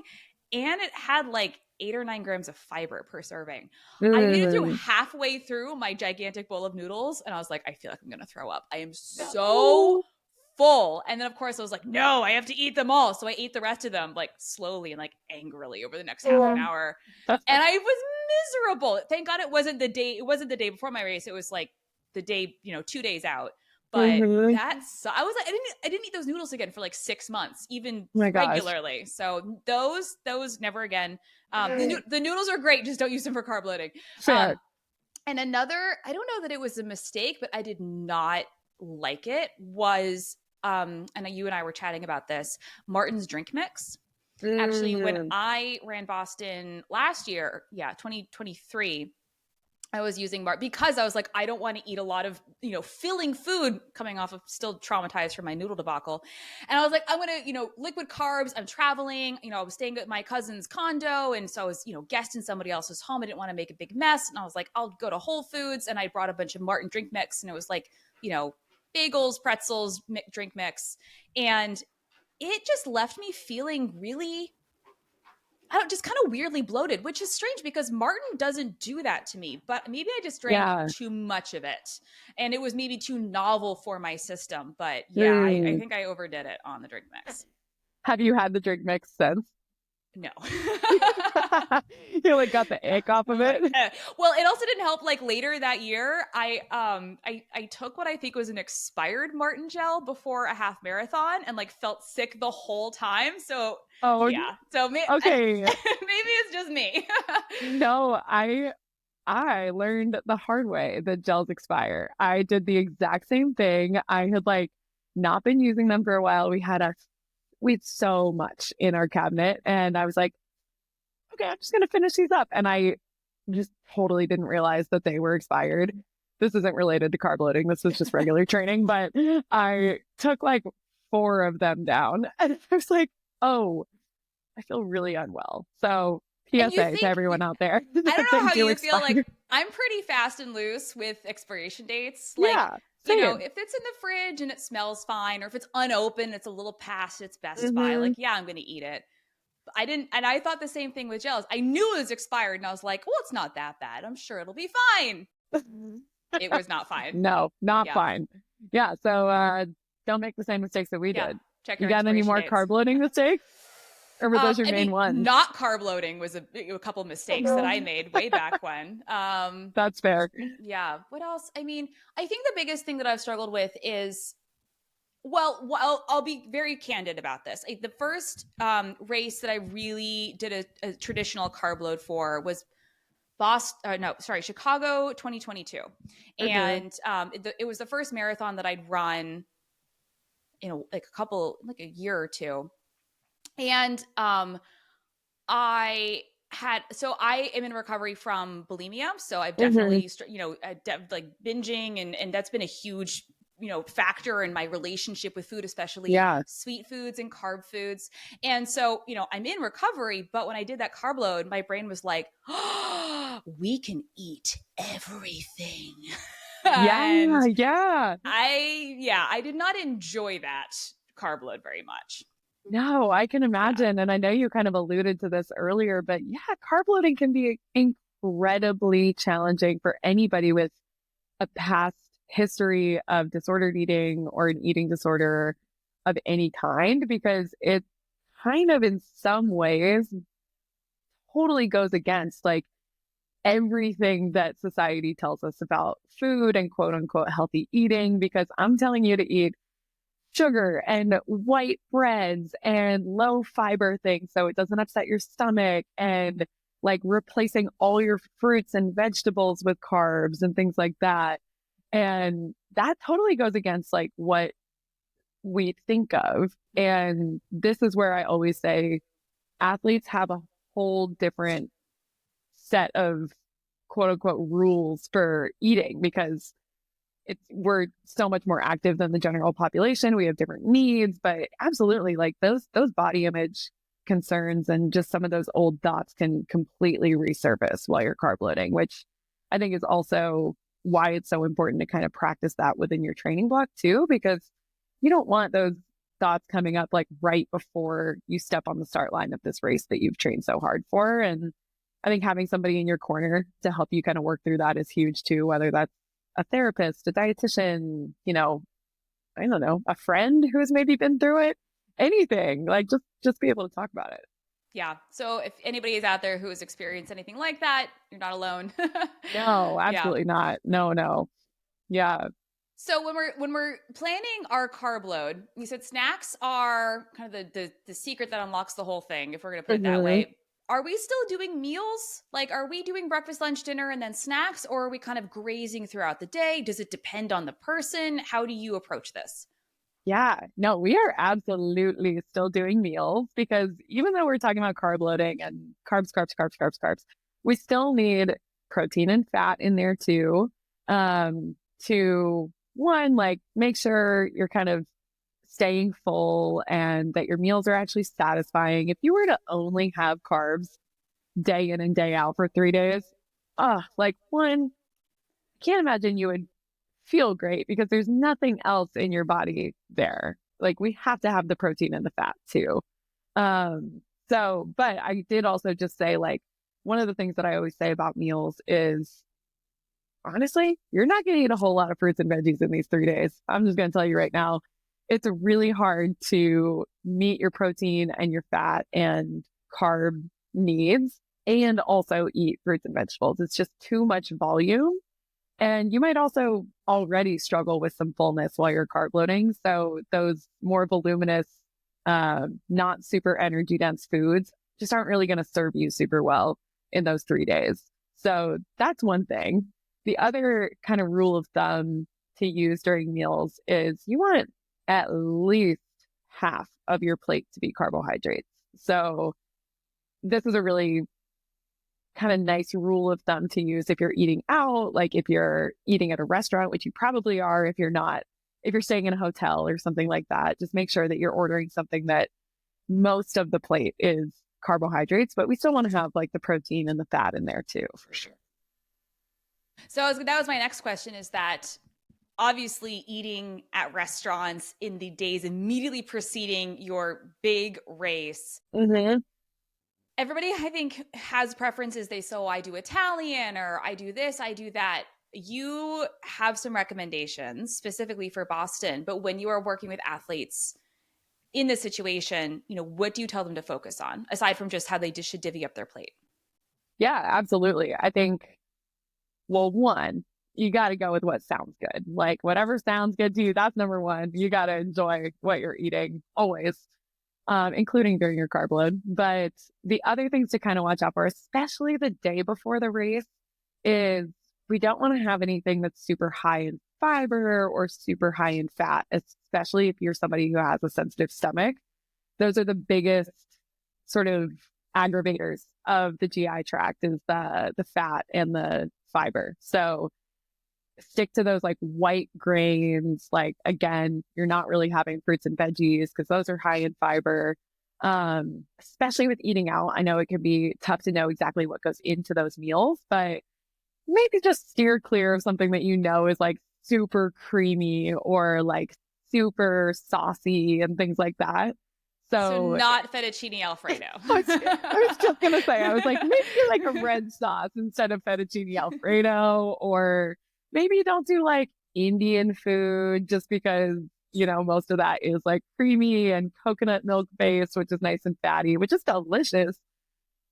And it had like 8 or 9 grams of fiber per serving. I made it through halfway through my gigantic bowl of noodles. And I was like, I feel like I'm going to throw up. I am so full. And then of course I was like, no, I have to eat them all. So I ate the rest of them like slowly and like angrily over the next half an hour. And I was miserable. Thank God it wasn't the day before my race. It was like the day, 2 days out. But I was like, I didn't eat those noodles again for like 6 months, even regularly. So those never again. The noodles are great. Just don't use them for carb loading. And another, I don't know that it was a mistake, but I did not like it, was and you and I were chatting about this, Martin's drink mix. Actually, when I ran Boston last year, 2023, I was using because I was like, I don't want to eat a lot of, filling food coming off of still traumatized from my noodle debacle. And I was like, I'm going to, liquid carbs. I'm traveling, I was staying at my cousin's condo. And so I was, guest in somebody else's home. I didn't want to make a big mess. And I was like, I'll go to Whole Foods. And I brought a bunch of Martin drink mix. And it was like, bagels, pretzels, drink mix. And it just left me feeling really, just kind of weirdly bloated, which is strange because Martin doesn't do that to me, but maybe I just drank Yeah. too much of it and it was maybe too novel for my system. But yeah, I think I overdid it on the drink mix. Have you had the drink mix since? No. You like got the ick off of it? Well, it also didn't help. Like later that year, I took what I think was an expired Martin gel before a half marathon and like felt sick the whole time. So yeah. So okay. Maybe it's just me. No, I learned the hard way that gels expire. I did the exact same thing. I had like not been using them for a while. We had so much in our cabinet and I was like, okay, I'm just going to finish these up. And I just totally didn't realize that they were expired. This isn't related to carb loading. This was just regular training, but I took like 4 of them down and I was like, oh, I feel really unwell. So PSA to everyone out there. I don't know how you feel. Like I'm pretty fast and loose with expiration dates. Like, if it's in the fridge and it smells fine, or if it's unopened, it's a little past its best by. Like, yeah, I'm going to eat it. I didn't, and I thought the same thing with gels. I knew it was expired, and I was like, well, it's not that bad. I'm sure it'll be fine. It was not fine. No, not fine. Yeah. So don't make the same mistakes that we did. Check you got any more dates. carb loading mistakes? Or were those your main ones? Not carb loading was a couple mistakes that I made way back when. That's fair. Yeah. What else? I mean, I think the biggest thing that I've struggled with is, well, I'll be very candid about this. The first race that I really did a traditional carb load for was Chicago 2022. And it was the first marathon that I'd run in a year or two. And I am in recovery from bulimia. So I've definitely, like binging and that's been a huge, factor in my relationship with food, especially sweet foods and carb foods. And so, I'm in recovery, but when I did that carb load, my brain was like, oh, we can eat everything. Yeah. I did not enjoy that carb load very much. No, I can imagine. And I know you kind of alluded to this earlier, but carb loading can be incredibly challenging for anybody with a past history of disordered eating or an eating disorder of any kind, because it kind of in some ways totally goes against like everything that society tells us about food and quote unquote healthy eating, because I'm telling you to eat sugar and white breads and low fiber things so it doesn't upset your stomach, and like replacing all your fruits and vegetables with carbs and things like that. And that totally goes against like what we think of. And this is where I always say athletes have a whole different set of quote unquote rules for eating, because we're so much more active than the general population. We have different needs, but absolutely like those body image concerns and just some of those old thoughts can completely resurface while you're carb loading, which I think is also why it's so important to kind of practice that within your training block too, because you don't want those thoughts coming up like right before you step on the start line of this race that you've trained so hard for. And I think having somebody in your corner to help you kind of work through that is huge too, whether that's a therapist, a dietitian, I don't know, a friend who's maybe been through it, anything, like just be able to talk about it. Yeah. So if anybody is out there who has experienced anything like that, you're not alone. No, absolutely not. No. Yeah. So when we're planning our carb load, you said snacks are kind of the secret that unlocks the whole thing, if we're going to put it that way. Are we still doing meals? Like, are we doing breakfast, lunch, dinner, and then snacks? Or are we kind of grazing throughout the day? Does it depend on the person? How do you approach this? Yeah, no, we are absolutely still doing meals, because even though we're talking about carb loading and carbs, we still need protein and fat in there too. To one, like make sure you're kind of staying full and that your meals are actually satisfying. If you were to only have carbs day in and day out for 3 days, like one, I can't imagine you would feel great because there's nothing else in your body there. Like we have to have the protein and the fat too. But I did also just say like one of the things that I always say about meals is honestly, you're not going to eat a whole lot of fruits and veggies in these 3 days. I'm just going to tell you right now, it's really hard to meet your protein and your fat and carb needs and also eat fruits and vegetables. It's just too much volume. And you might also already struggle with some fullness while you're carb loading. So those more voluminous, not super energy dense foods just aren't really going to serve you super well in those 3 days. So that's one thing. The other kind of rule of thumb to use during meals is you want at least half of your plate to be carbohydrates. So this is a really kind of nice rule of thumb to use if you're eating out, like if you're eating at a restaurant, which you probably are if you're not, if you're staying in a hotel or something like that, just make sure that you're ordering something that most of the plate is carbohydrates, but we still want to have like the protein and the fat in there too, for sure. So that was my next question, is that obviously eating at restaurants in the days immediately preceding your big race, everybody I think has preferences. They say, oh, I do Italian, or I do this, I do that. You have some recommendations specifically for Boston, but when you are working with athletes in this situation, what do you tell them to focus on aside from just how they should divvy up their plate? Yeah, absolutely. I think, well, one, you got to go with what sounds good. Like whatever sounds good to you, that's number one. You got to enjoy what you're eating always, including during your carb load. But the other things to kind of watch out for, especially the day before the race, is we don't want to have anything that's super high in fiber or super high in fat, especially if you're somebody who has a sensitive stomach. Those are the biggest sort of aggravators of the GI tract, is the fat and the fiber. So stick to those like white grains. Like again, you're not really having fruits and veggies because those are high in fiber. Especially with eating out, I know it can be tough to know exactly what goes into those meals, but maybe just steer clear of something that is like super creamy or like super saucy and things like that. So not fettuccine Alfredo. I was just going to say, I was like, maybe like a red sauce instead of fettuccine Alfredo, or maybe you don't do like Indian food just because, most of that is like creamy and coconut milk based, which is nice and fatty, which is delicious,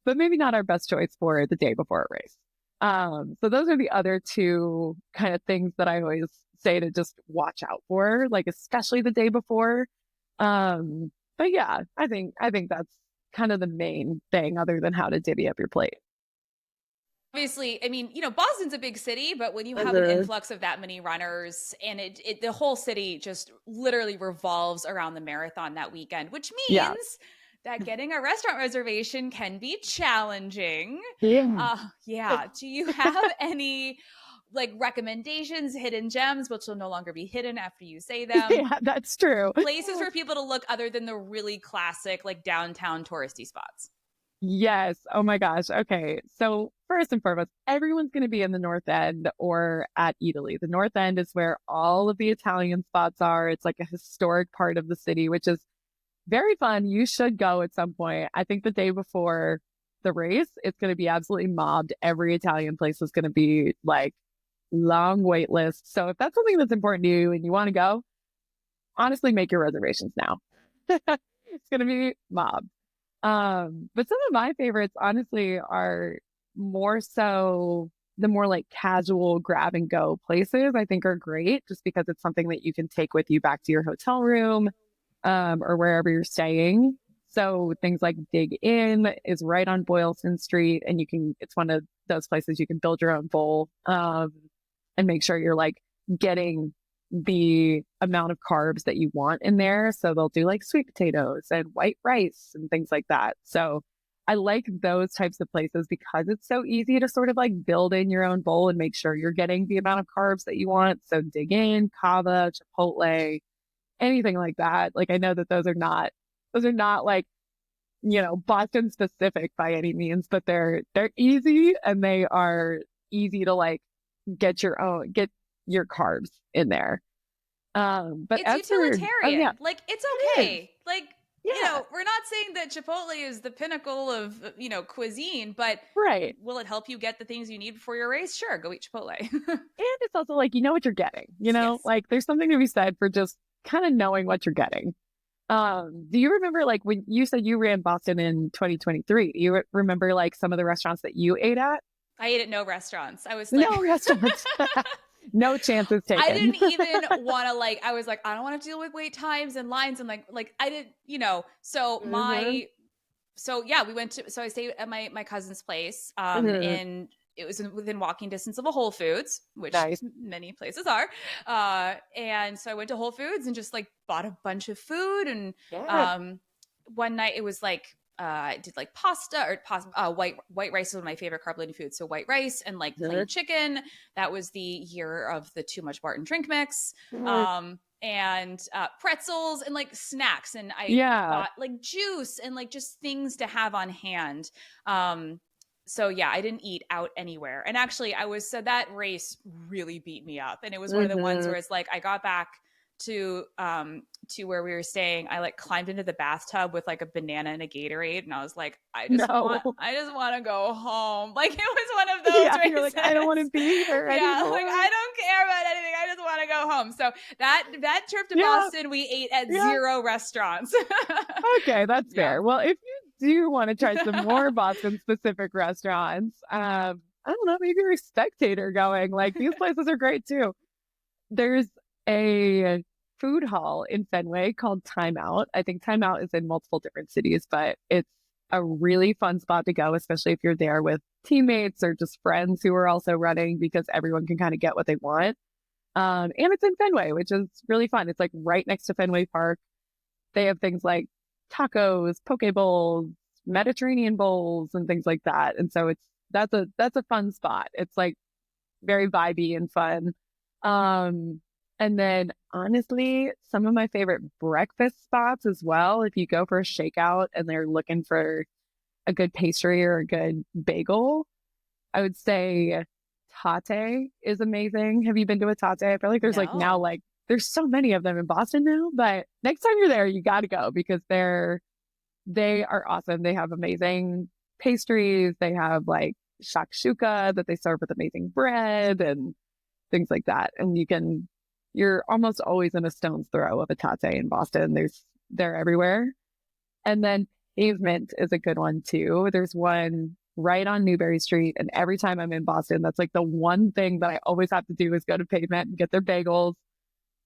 but maybe not our best choice for the day before a race. So those are the other two kind of things that I always say to just watch out for, like especially the day before. But yeah, I think that's kind of the main thing other than how to divvy up your plate. Obviously, I mean, Boston's a big city, but when you have an influx of that many runners and the whole city just literally revolves around the marathon that weekend, which means that getting a restaurant reservation can be challenging. Yeah. Do you have any like recommendations, hidden gems, which will no longer be hidden after you say them? Yeah, that's true. Places for people to look other than the really classic, like downtown touristy spots. Yes. Oh my gosh. Okay. So first and foremost, everyone's going to be in the North End or at Italy. The North End is where all of the Italian spots are. It's like a historic part of the city, which is very fun. You should go at some point. I think the day before the race, it's going to be absolutely mobbed. Every Italian place is going to be like long wait list. So if that's something that's important to you and you want to go, honestly, make your reservations now. It's going to be mobbed. But some of my favorites, honestly, are more so the more like casual grab and go places. I think are great just because it's something that you can take with you back to your hotel room, or wherever you're staying. So things like Dig Inn is right on Boylston Street, and it's one of those places you can build your own bowl, and make sure you're like getting the amount of carbs that you want in there. So they'll do like sweet potatoes and white rice and things like that. So I like those types of places because it's so easy to sort of like build in your own bowl and make sure you're getting the amount of carbs that you want. So dig in, Kava, Chipotle, anything like that. Like I know that those are not like, Boston specific by any means, but they're easy and they are easy to like get your carbs in there. But It's as for, oh yeah, utilitarian. Like, it's it is. okay. Like, Yeah, we're not saying that Chipotle is the pinnacle of, cuisine, but right. will it help you get the things you need before your race? Sure, go eat Chipotle. And it's also like, you know what you're getting, Yes. like there's something to be said for just kind of knowing what you're getting. Do you remember like when you said you ran Boston in 2023? Do you remember like some of the restaurants that you ate at? I ate at no restaurants. I was like, No restaurants. No chances I taken. didn't even want to like, I was like, I don't want to deal with wait times and lines and like I didn't, so Hmm. so yeah, so I stayed at my cousin's place, Hmm. and it was within walking distance of a Whole Foods, which Nice. many places are. And so I went to Whole Foods and just like bought a bunch of food. And Yeah. um, one night it was like, I did like pasta or white rice is one of my favorite carb laden foods. So white rice and like plain chicken. That was the year of the too much Barton drink mix. Mhm. And pretzels and like snacks. And I Yeah. bought like juice and like just things to have on hand. So yeah, I didn't eat out anywhere. And actually so that race really beat me up. And it was one of the ones Hmm. where it's like I got back to where we were staying. I like climbed into the bathtub with like a banana and a Gatorade, and I was like, No. I just want to go home. Like it was one of Yeah. those You're like, I don't want races. to be here Yeah, like anymore. I don't care about anything. I just want to go home. So that trip to Yeah. Boston, we ate at Yeah. zero restaurants. Okay. That's Yeah. fair. Well, if you do want to try some more Boston specific restaurants, I don't know, maybe you're a spectator going. Like these places are great too. There's a food hall in Fenway called Time Out. I think Time Out is in multiple different cities, but it's a really fun spot to go, especially if you're there with teammates or just friends who are also running because everyone can kind of get what they want. And it's in Fenway, which is really fun. It's like right next to Fenway Park. They have things like tacos, poke bowls, Mediterranean bowls, and things like that. And so that's a fun spot. It's like very vibey and fun. Um, and then honestly, some of my favorite breakfast spots as well, if you go for a shakeout and they're looking for a good pastry or a good bagel, I would say Tate is amazing. Have you been to a Tate? I feel like there's like now No. like there's so many of them in Boston now, but next time you're there, you got to go because they are awesome. They have amazing pastries. They have like shakshuka that they serve with amazing bread and things like that. And you're almost always in a stone's throw of a Tate in Boston. They're everywhere. And then Pavement is a good one too. There's one right on Newberry Street. And every time I'm in Boston, that's like the one thing that I always have to do is go to Pavement and get their bagels.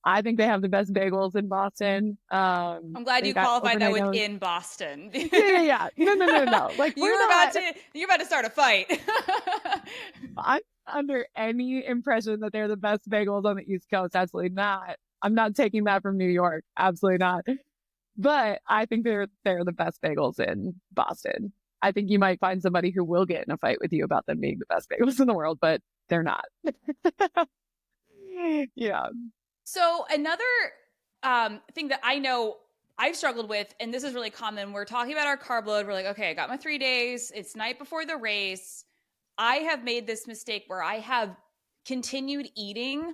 I think they have the best bagels in Boston. I'm glad They've you got qualified that overnight with oats. in Boston. Yeah, yeah, yeah. No, no, no, no. Like You're about to start a fight. I'm under any impression that they're the best bagels on the East Coast. Absolutely not. I'm not taking that from New York. Absolutely not. But I think they're the best bagels in Boston. I think you might find somebody who will get in a fight with you about them being the best bagels in the world, but they're not. Yeah. So another thing that I know I've struggled with, and this is really common, we're talking about our carb load. We're like, okay, I got my 3 days. It's night before the race. I have made this mistake where I have continued eating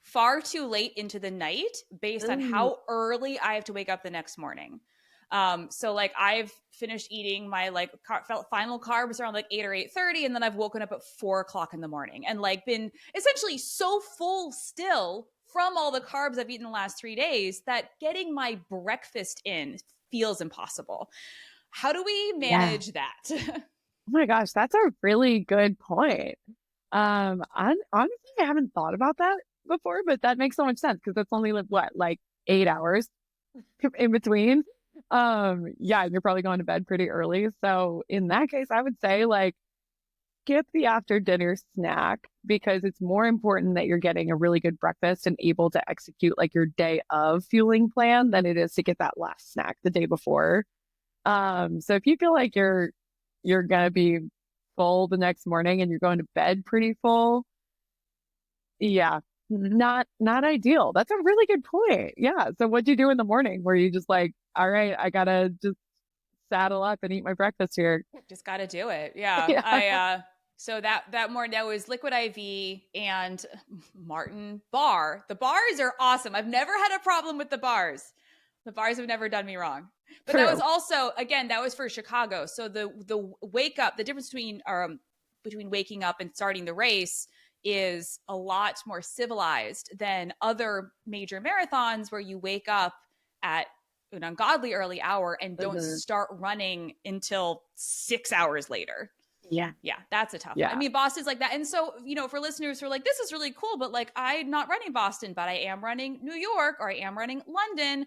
far too late into the night based on Mm, how early I have to wake up the next morning. So like I've finished eating my like final carbs around like 8 or 8:30, and then I've woken up at 4 o'clock in the morning and like been essentially so full still from all the carbs I've eaten the last 3 days that getting my breakfast in feels impossible. How do we yeah. manage that? Oh my gosh, that's a really good point. Honestly, I haven't thought about that before, but that makes so much sense because it's only like what, like 8 hours in between. Yeah, and you're probably going to bed pretty early. So in that case, I would say like skip the after dinner snack because it's more important that you're getting a really good breakfast and able to execute like your day of fueling plan than it is to get that last snack the day before. So if you feel like you're you're going to be full the next morning and you're going to bed pretty full. Yeah, not ideal. That's a really good point. Yeah. So what'd you do in the morning? Were you just like, all right, I gotta just saddle up and eat my breakfast here? Just got to do it. Yeah. Yeah. So that morning, that was Liquid IV and Martin Bar. The bars are awesome. I've never had a problem with the bars. The bars have never done me wrong. But that was True. also, again, that was for Chicago. So the wake up, the difference between waking up and starting the race is a lot more civilized than other major marathons where you wake up at an ungodly early hour and don't Mhm. start running until 6 hours later. Yeah. Yeah, that's a tough one. I Yeah. mean, Boston's like that. And so, for listeners who are like, this is really cool, but like, I'm not running Boston, but I am running New York or I am running London.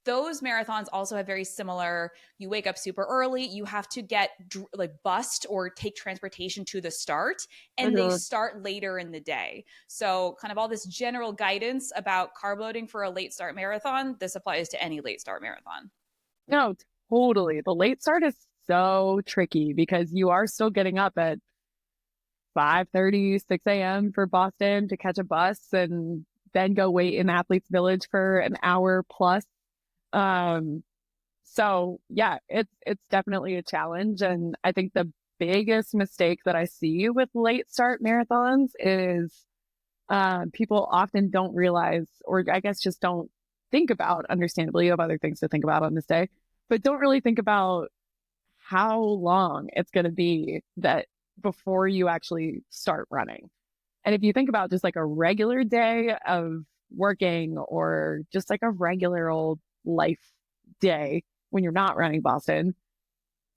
Those marathons also have very similar. You wake up super early. You have to get like bused or take transportation to the start, and they Mhm. start later in the day. So, kind of all this general guidance about carb loading for a late start marathon, this applies to any late start marathon. No, totally. The late start is so tricky because you are still getting up at 5:30, 6 a.m. for Boston to catch a bus and then go wait in Athletes Village for an hour plus. Um, so yeah, it's definitely a challenge. And I think the biggest mistake that I see with late start marathons is people often don't realize, or I guess just don't think about, understandably, you have other things to think about on this day, but don't really think about how long it's going to be that before you actually start running. And if you think about just like a regular day of working or just like a regular old life day when you're not running Boston,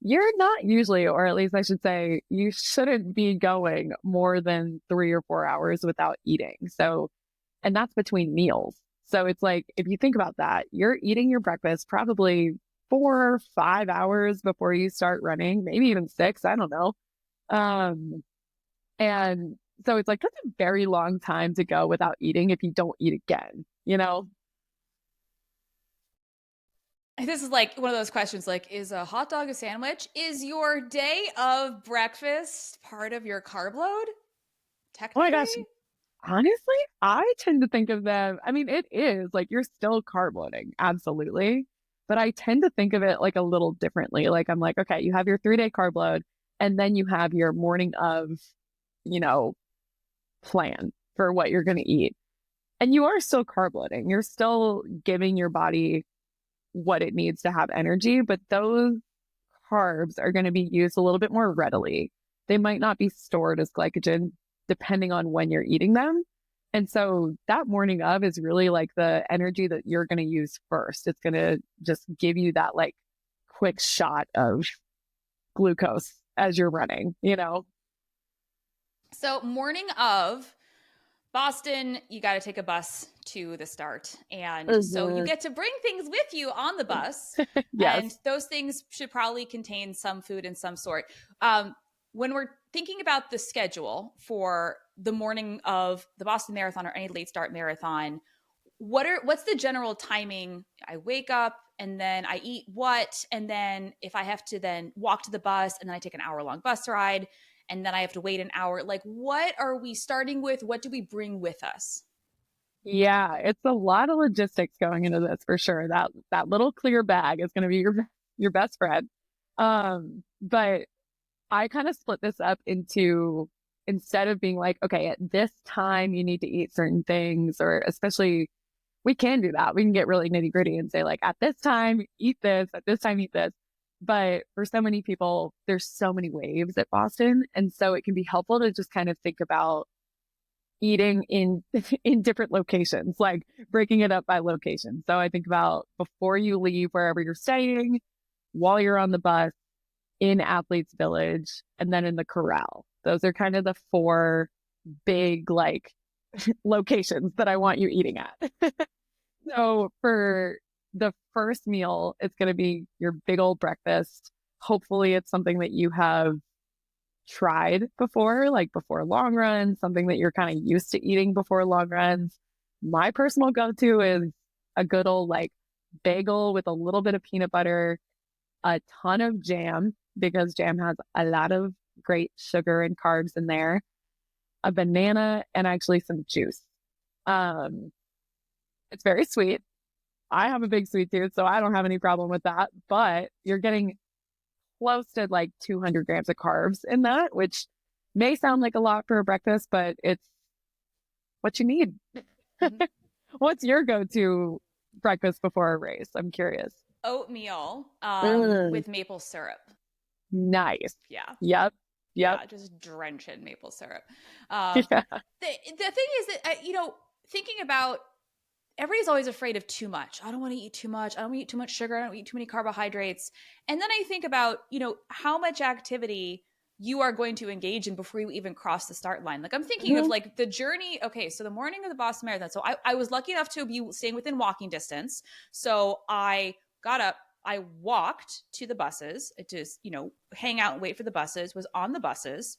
you're not usually, or at least I should say, you shouldn't be going more than 3 or 4 hours without eating. So, and that's between meals. So it's like, if you think about that, you're eating your breakfast probably 4 or 5 hours before you start running, maybe even 6, I don't know. Um, and so it's like, that's a very long time to go without eating if you don't eat again, you know? This is like one of those questions like, is a hot dog a sandwich? Is your day of breakfast part of your carb load? Oh my Technically? gosh. Honestly, I tend to think of them, I mean, it is like you're still carb loading, absolutely. But I tend to think of it like a little differently. Like I'm like, okay, you have your 3 day carb load, and then you have your morning of, you know, plan for what you're going to eat. And you are still carb loading. You're still giving your body what it needs to have energy, but those carbs are going to be used a little bit more readily. They might not be stored as glycogen depending on when you're eating them. And so that morning of is really like the energy that you're going to use first. It's going to just give you that like quick shot of glucose as you're running, you know? So, morning of Boston, you got to take a bus to the start. And so you Mhm. get to bring things with you on the bus. And Yes. those things should probably contain some food in some sort. When we're thinking about the schedule for the morning of the Boston Marathon or any late start marathon, what's the general timing? I wake up and then I eat what, and then if I have to then walk to the bus and then I take an hour long bus ride and then I have to wait an hour, like what are we starting with? What do we bring with us? Yeah, it's a lot of logistics going into this for sure. That little clear bag is going to be your best friend. But I kind of split this up into, instead of being like, okay, at this time you need to eat certain things, or especially we can do that. We can get really nitty gritty and say like, at this time eat this, at this time eat this. But for so many people, there's so many waves at Boston, and so it can be helpful to just kind of think about eating in in different locations, like breaking it up by location. So I think about before you leave wherever you're staying, while you're on the bus, in Athletes Village, and then in the corral. Those are kind of the four big like locations that I want you eating at. So for the first meal, it's going to be your big old breakfast. Hopefully it's something that you have tried before, like before long runs, something that you're kind of used to eating before long runs. My personal go-to is a good old like bagel with a little bit of peanut butter, a ton of jam, because jam has a lot of great sugar and carbs in there, a banana, and actually some juice. Um, it's very sweet. I have a big sweet tooth, so I don't have any problem with that, but you're getting close to like 200 grams of carbs in that, which may sound like a lot for a breakfast, but it's what you need. Mhm. What's your go-to breakfast before a race? I'm curious. Oatmeal Mm, with maple syrup. nice. Yeah. Yep. Yep. Yeah, just drench it in maple syrup. Um, Yeah. the thing is that, thinking about everybody's always afraid of too much. I don't want to eat too much. I don't want to eat too much sugar. I don't want to eat too many carbohydrates. And then I think about, how much activity you are going to engage in before you even cross the start line. Like I'm thinking of Mhm. like the journey. Okay, so the morning of the Boston Marathon. So I was lucky enough to be staying within walking distance. So I got up, I walked to the buses, just, hang out and wait for the buses, was on the buses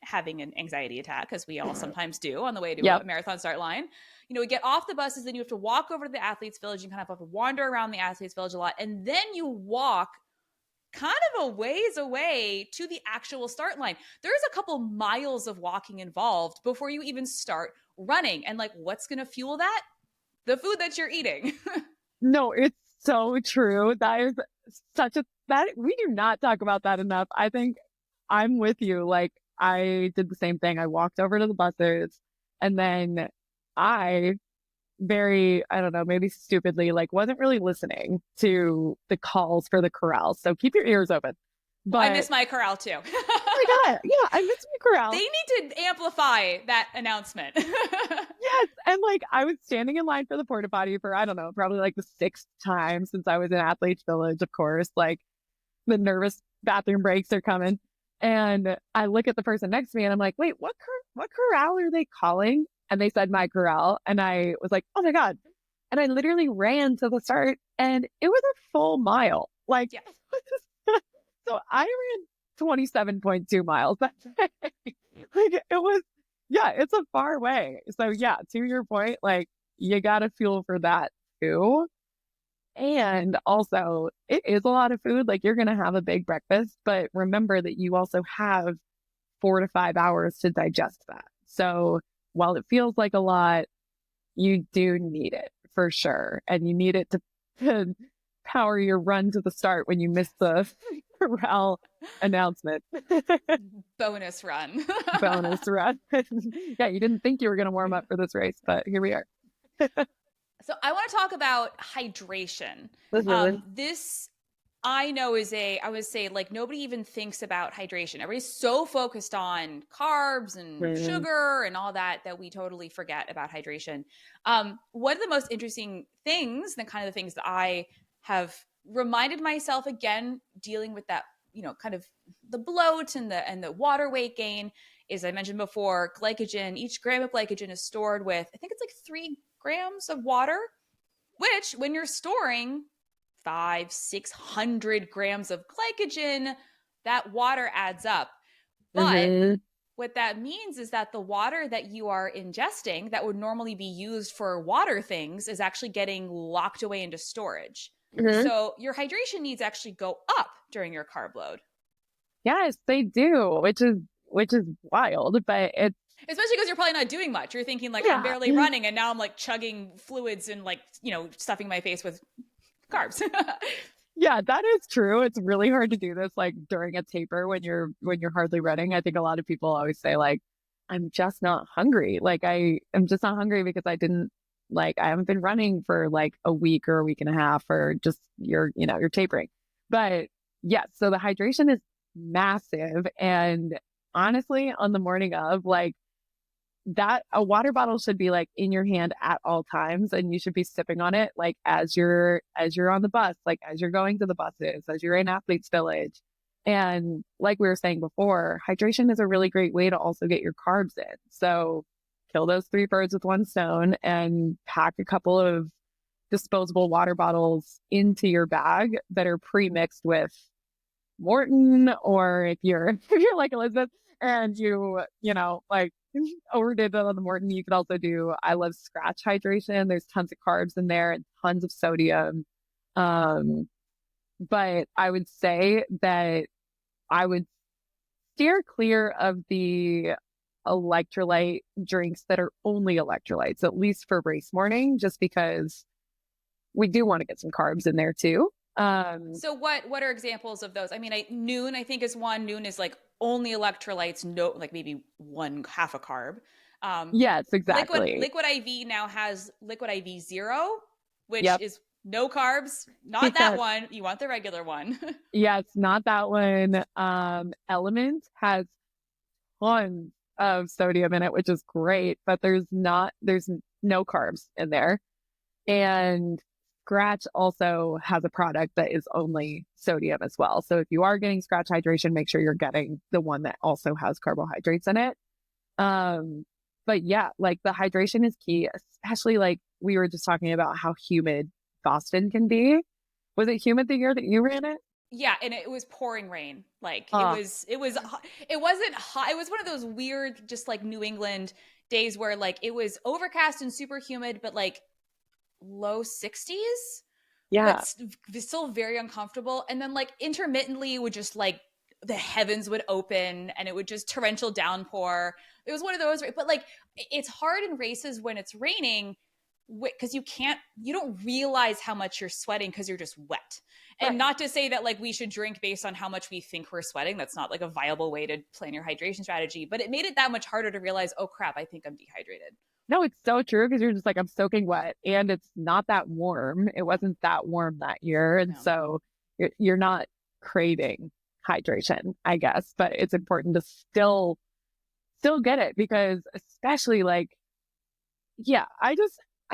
having an anxiety attack, as we all sometimes do on the way to a Yep. marathon start line. We get off the buses, then you have to walk over to the athletes village. You kind of have to wander around the athletes village a lot. And then you walk kind of a ways away to the actual start line. There's a couple miles of walking involved before you even start running. And like, what's going to fuel that? The food that you're eating. No, it's so true. That is such a that we do not talk about that enough. I think I'm with you. Like I did the same thing. I walked over to the buses and then I I don't know, maybe stupidly, like wasn't really listening to the calls for the corral. So keep your ears open. Well, I But miss my corral too. oh my God, yeah, I miss my They corral. need to amplify that announcement. Yes. And like I was standing in line for the porta potty for, I don't know, probably like the sixth time since I was in Athletes Village, of course. Like the nervous bathroom breaks are coming. And I look at the person next to me and I'm like, wait, what corral are they calling? And they said my corral. And I was like, oh my God. And I literally ran to the start and it was a full mile. Like, Yeah. so I ran 27.2 miles that day. Like it was, yeah, it's a far way. So yeah, to your point, like you got to fuel for that too. And also, it is a lot of food. Like you're going to have a big breakfast, but remember that you also have 4 to 5 hours to digest that. So while it feels like a lot, you do need it for sure. And you need it to power your run to the start when you miss the corral announcement. Bonus run. Bonus run. Yeah, you didn't think you were going to warm up for this race, but here we are. So I want to talk about hydration. Mhm. This I know I would say like nobody even thinks about hydration. Everybody's so focused on carbs and Mhm. sugar and all that that we totally forget about hydration. One of the most interesting things, the kind of the things that I have reminded myself again, dealing with that, kind of the bloat and the water weight gain, is I mentioned before, glycogen. Each gram of glycogen is stored with, I think it's like 3 grams of water, which when you're storing 600 grams of glycogen, that water adds up. But Mhm. what that means is that the water that you are ingesting that would normally be used for water things is actually getting locked away into storage. Mhm. So your hydration needs actually go up during your carb load. Yes, they do, which is wild, but it's Especially because you're probably not doing much. You're thinking like I'm yeah. barely running and now I'm like chugging fluids and like, stuffing my face with carbs. Yeah, that is true. It's really hard to do this like during a taper when you're hardly running. I think a lot of people always say like I'm just not hungry. Like I am just not hungry because I haven't been running for like a week or a week and a half or just you're tapering. But yes, so the hydration is massive and honestly on the morning of like that a water bottle should be like in your hand at all times and you should be sipping on it like as you're on the bus, like as you're going to the buses, as you're in athletes village. And like we were saying before, hydration is a really great way to also get your carbs in. So kill those three birds with one stone and pack a couple of disposable water bottles into your bag that are pre-mixed with Morton, or if you're if you're like Elizabeth and like overdid it on the Morton, you could also do I love scratch hydration. There's tons of carbs in there and tons of sodium. Um, but I would say that I would steer clear of the electrolyte drinks that are only electrolytes, at least for race morning, just because we do want to get some carbs in there too. So what are examples of those? I mean, Noon I think is one. Noon is like only electrolytes, no, like maybe one half a carb. Yes, Liquid exactly. Liquid IV now has Liquid IV Zero, which Yep. is no carbs. Not that Yes. one. You want the regular one. Yes, not that one. Element has tons of sodium in it, which is great, but there's no carbs in there. And Scratch also has a product that is only sodium as well. So if you are getting Scratch hydration, make sure you're getting the one that also has carbohydrates in it. Um, but yeah, like the hydration is key, especially like we were just talking about how humid Boston can be. Was it humid the year that you ran it? Yeah, and it was pouring rain. Like Uh, it wasn't hot. It was one of those weird just like New England days where like it was overcast and super humid but like low 60s, but yeah, still very uncomfortable. And then like intermittently would just like the heavens would open and it would just torrential downpour. It was one of those, but like it's hard in races when it's raining because you don't realize how much you're sweating because you're just wet. And right. not to say that like we should drink based on how much we think we're sweating. That's not like a viable way to plan your hydration strategy, but it made it that much harder to realize, oh crap, I think I'm dehydrated. No, it's so true because you're just like, I'm soaking wet and it's not that warm. It wasn't that warm that year. And No. so you're not craving hydration, I guess, but it's important to still get it because especially like, yeah, I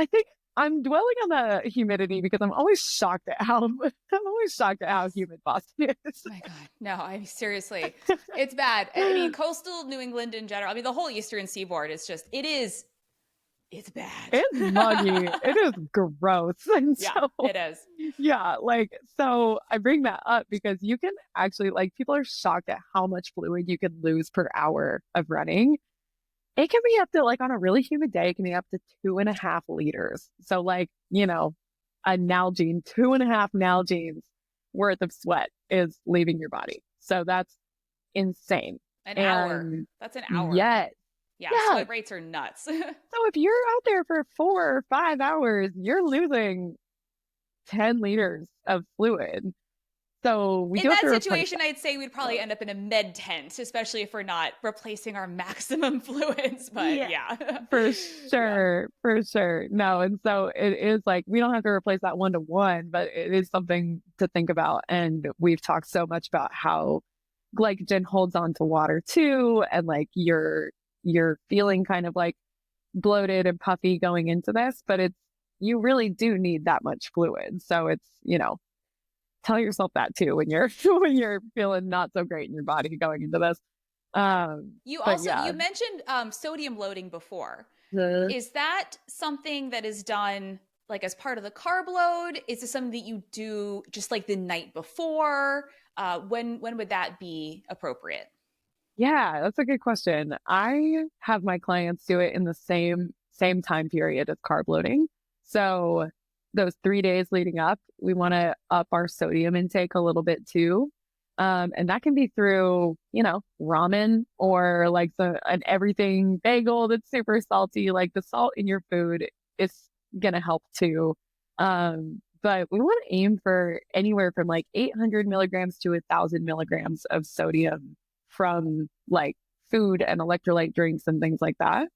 think I'm dwelling on the humidity because I'm always shocked at how, I'm always shocked at how humid Boston is. My God, no, I mean, seriously, it's bad. I mean, coastal New England in general, I mean, the whole Eastern seaboard is just, it's bad. It's muggy. It is gross. And Yeah, so, it is. yeah, like, so I bring that up because you can actually, like, people are shocked at how much fluid you can lose per hour of running. It can be up to, like, on a really humid day, it can be up to 2.5 liters. So, like, a Nalgene, 2.5 Nalgenes worth of sweat is leaving your body. So that's insane. An hour. And That's an hour. yet, Yeah, yeah, sweat rates are nuts. so if you're out there for 4 or 5 hours, you're losing 10 liters of fluid. So we In do have that to replace situation, I'd say we'd probably end up in a med tent, especially if we're not replacing our maximum fluids. But yeah, yeah, for yeah. sure. For sure. No. And so it is like, we don't have to replace that 1-to-1, but it is something to think about. And we've talked so much about how glycogen holds on to water too. And like you're feeling kind of like bloated and puffy going into this, but you really do need that much fluid. So it's, tell yourself that too when you're when you're feeling not so great in your body going into this. But You yeah. mentioned sodium loading before. The, Is that something that is done like as part of the carb load? Is this something that you do just like the night before? When would that be appropriate? yeah, that's a good question. I have my clients do it in the same time period as carb loading. So those 3 days leading up, we want to up our sodium intake a little bit too. And that can be through, ramen or like an everything bagel that's super salty. Like the salt in your food is gonna help too. But we want to aim for anywhere from like 800 milligrams to 1,000 milligrams of sodium from like food and electrolyte drinks and things like that.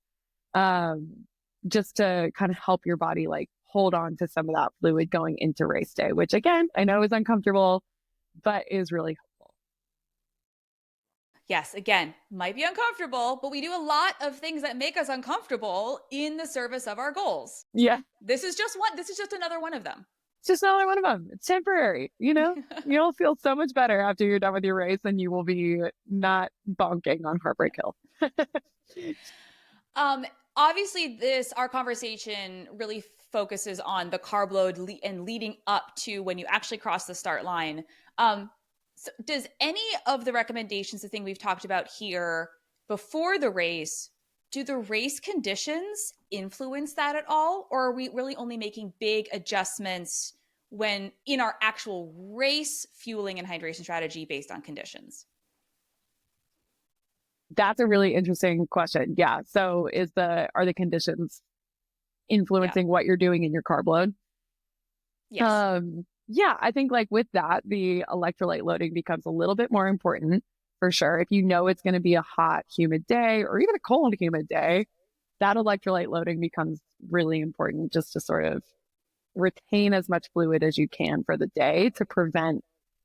Um, just to kind of help your body like hold on to some of that fluid going into race day, which again, I know is uncomfortable, but is really helpful. Yes, again, might be uncomfortable, but we do a lot of things that make us uncomfortable in the service of our goals. Yeah. This is just one. This is just another one of them. It's just another one of them. It's temporary, You'll feel so much better after you're done with your race and you will be not bonking on Heartbreak Hill. Um, Obviously, our conversation really focuses on the carb load and leading up to when you actually cross the start line. So does any of the recommendations, the thing we've talked about here before the race, do the race conditions influence that at all? Or are we really only making big adjustments when in our actual race fueling and hydration strategy based on conditions? That's a really interesting question. Yeah. So are the conditions Yeah. influencing what you're doing in your carb load? Yes. Yeah, I think like with that, the electrolyte loading becomes a little bit more important for sure. If you know it's going to be a hot, humid day or even a cold, humid day, that electrolyte loading becomes really important just to sort of retain as much fluid as you can for the day to prevent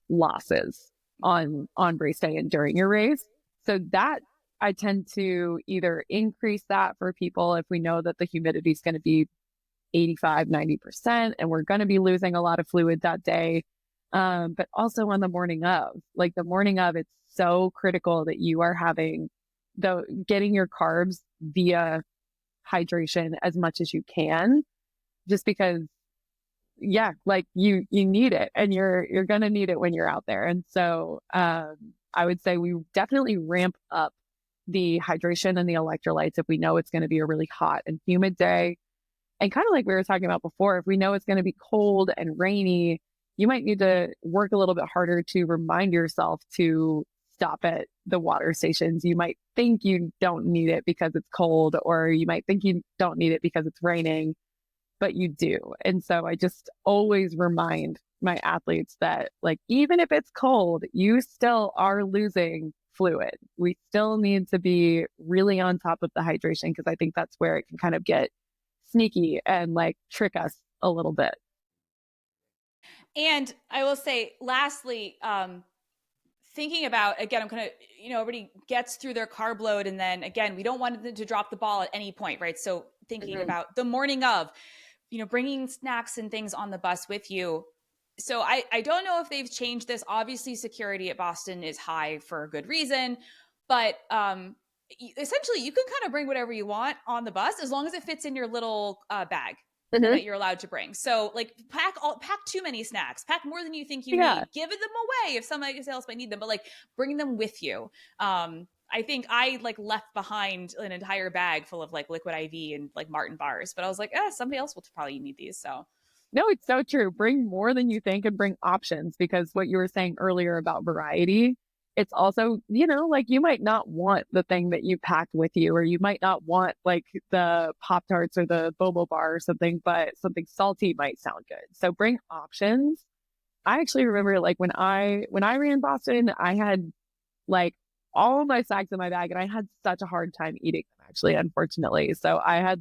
losses on race day and during your race. So that I tend to either increase that for people if we know that the humidity is going to be 85, 90%, and we're going to be losing a lot of fluid that day. But also on the morning of, like the morning of, it's so critical that you are getting your carbs via hydration as much as you can, just because, yeah, like you need it and you're going to need it when you're out there. And so, I would say we definitely ramp up the hydration and the electrolytes if we know it's going to be a really hot and humid day. And kind of like we were talking about before, if we know it's going to be cold and rainy, you might need to work a little bit harder to remind yourself to stop at the water stations. You might think you don't need it because it's cold, or you might think you don't need it because it's raining, but you do. And so I just always remind my athletes that, like, even if it's cold, you still are losing fluid. We still need to be really on top of the hydration, because I think that's where it can kind of get sneaky and like trick us a little bit. And I will say, lastly, thinking about, again, I'm kind of, everybody gets through their carb load, and then again, we don't want them to drop the ball at any point, right? So thinking about the morning of, bringing snacks and things on the bus with you. So I don't know if they've changed this. Obviously, security at Boston is high for a good reason, but essentially you can kind of bring whatever you want on the bus as long as it fits in your little bag that you're allowed to bring. So like pack too many snacks, pack more than you think you Yeah. need, give them away if somebody else might need them, but like bring them with you. I think I like left behind an entire bag full of like liquid IV and like Martin bars, but I was like, somebody else will probably need these. So No, it's so true. Bring more than you think and bring options, because what you were saying earlier about variety, it's also, like you might not want the thing that you packed with you, or you might not want like the Pop Tarts or the Bobo bar or something, but something salty might sound good. So bring options. I actually remember like when I ran Boston, I had like all my snacks in my bag and I had such a hard time eating them actually, unfortunately. So I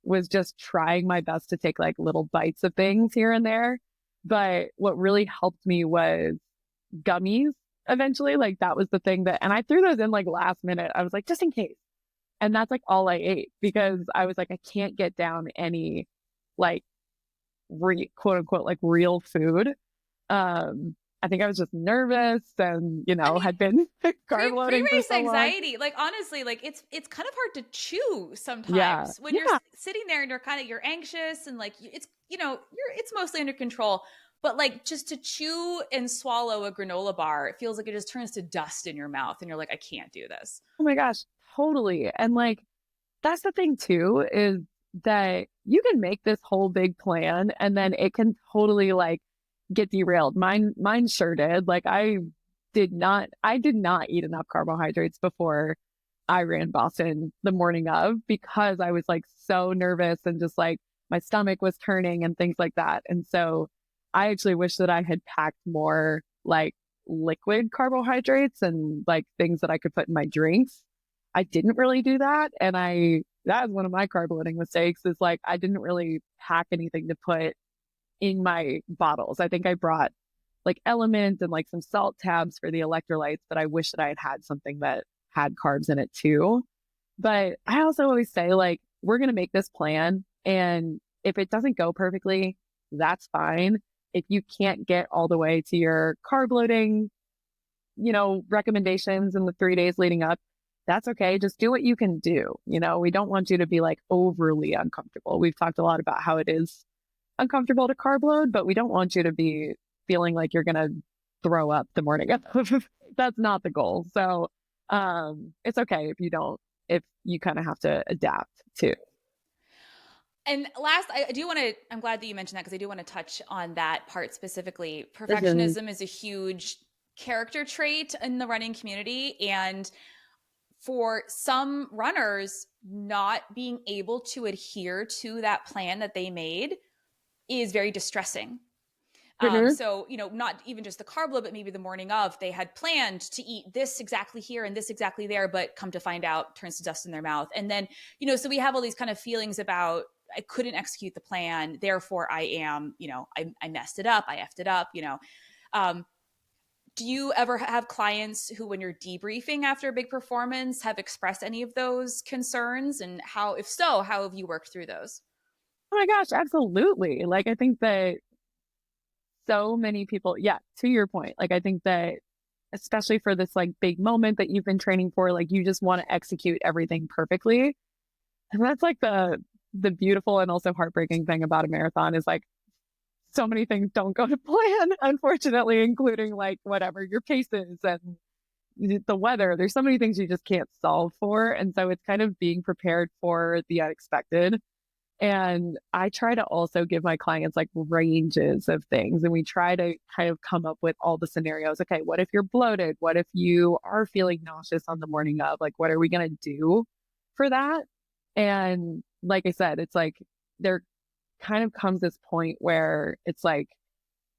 was just trying my best to take like little bites of things here and there. But what really helped me was gummies eventually. Like that was the thing and I threw those in like last minute. I was like, just in case. And that's like all I ate, because I was like, I can't get down any like quote unquote, like real food. I think I was just nervous and, I mean, had been carb loading for pre-race so long. anxiety, like honestly, like it's kind of hard to chew Yeah. sometimes when you're Yeah. sitting there and you're anxious and like it's it's mostly under control, but like just to chew and swallow a granola bar, it feels like it just turns to dust in your mouth and you're like, I can't do this. Oh my gosh. Totally. And like, that's the thing too, is that you can make this whole big plan and then it can totally like get derailed. Mine sure did. Like I did not eat enough carbohydrates before I ran Boston the morning of, because I was like so nervous and just like my stomach was turning and things like that. And so I actually wish that I had packed more like liquid carbohydrates and like things that I could put in my drinks. I didn't really do that. And that was one of my carb loading mistakes, is like I didn't really pack anything to put in my bottles. I think I brought like Element and like some salt tabs for the electrolytes, but I wish that I had had something that had carbs in it too. But I also always say, like, we're going to make this plan. And if it doesn't go perfectly, that's fine. If you can't get all the way to your carb loading, recommendations in the 3 days leading up, that's okay. Just do what you can do. We don't want you to be like overly uncomfortable. We've talked a lot about how it is uncomfortable to carb load, but we don't want you to be feeling like you're going to throw up the morning of. That's not the goal. So, it's okay if you kind of have to adapt too. And last, I'm glad that you mentioned that, because I do want to touch on that part specifically. Mhm. Perfectionism is a huge character trait in the running community. And for some runners, not being able to adhere to that plan that they made is very distressing. Mhm. So, not even just the carb load, but maybe the morning of, they had planned to eat this exactly here and this exactly there, but come to find out, turns to dust in their mouth. And then, so we have all these kind of feelings about, I couldn't execute the plan, therefore I am, I messed it up, I effed it up, Um, do you ever have clients who, when you're debriefing after a big performance, have expressed any of those concerns? And how, if so, how have you worked through those? Oh my gosh, absolutely. Like, I think that so many people, yeah, to your point, like, I think that especially for this like big moment that you've been training for, like, you just want to execute everything perfectly. And that's like the beautiful and also heartbreaking thing about a marathon is like so many things don't go to plan, unfortunately, including like whatever your pace is and the weather. There's so many things you just can't solve for. And so it's kind of being prepared for the unexpected. And I try to also give my clients like ranges of things. And we try to kind of come up with all the scenarios. Okay, what if you're bloated? What if you are feeling nauseous on the morning of? Like, what are we going to do for that? And like I said, it's like there kind of comes this point where it's like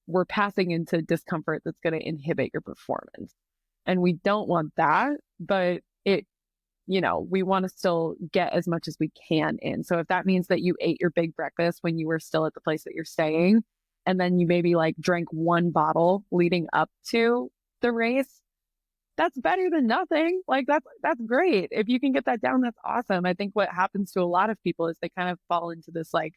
we're passing into discomfort that's going to inhibit your performance. And we don't want that, but we want to still get as much as we can in. So if that means that you ate your big breakfast when you were still at the place that you're staying, and then you maybe like drank one bottle leading up to the race, that's better than nothing. Like that's great. If you can get that down, that's awesome. I think what happens to a lot of people is they kind of fall into this like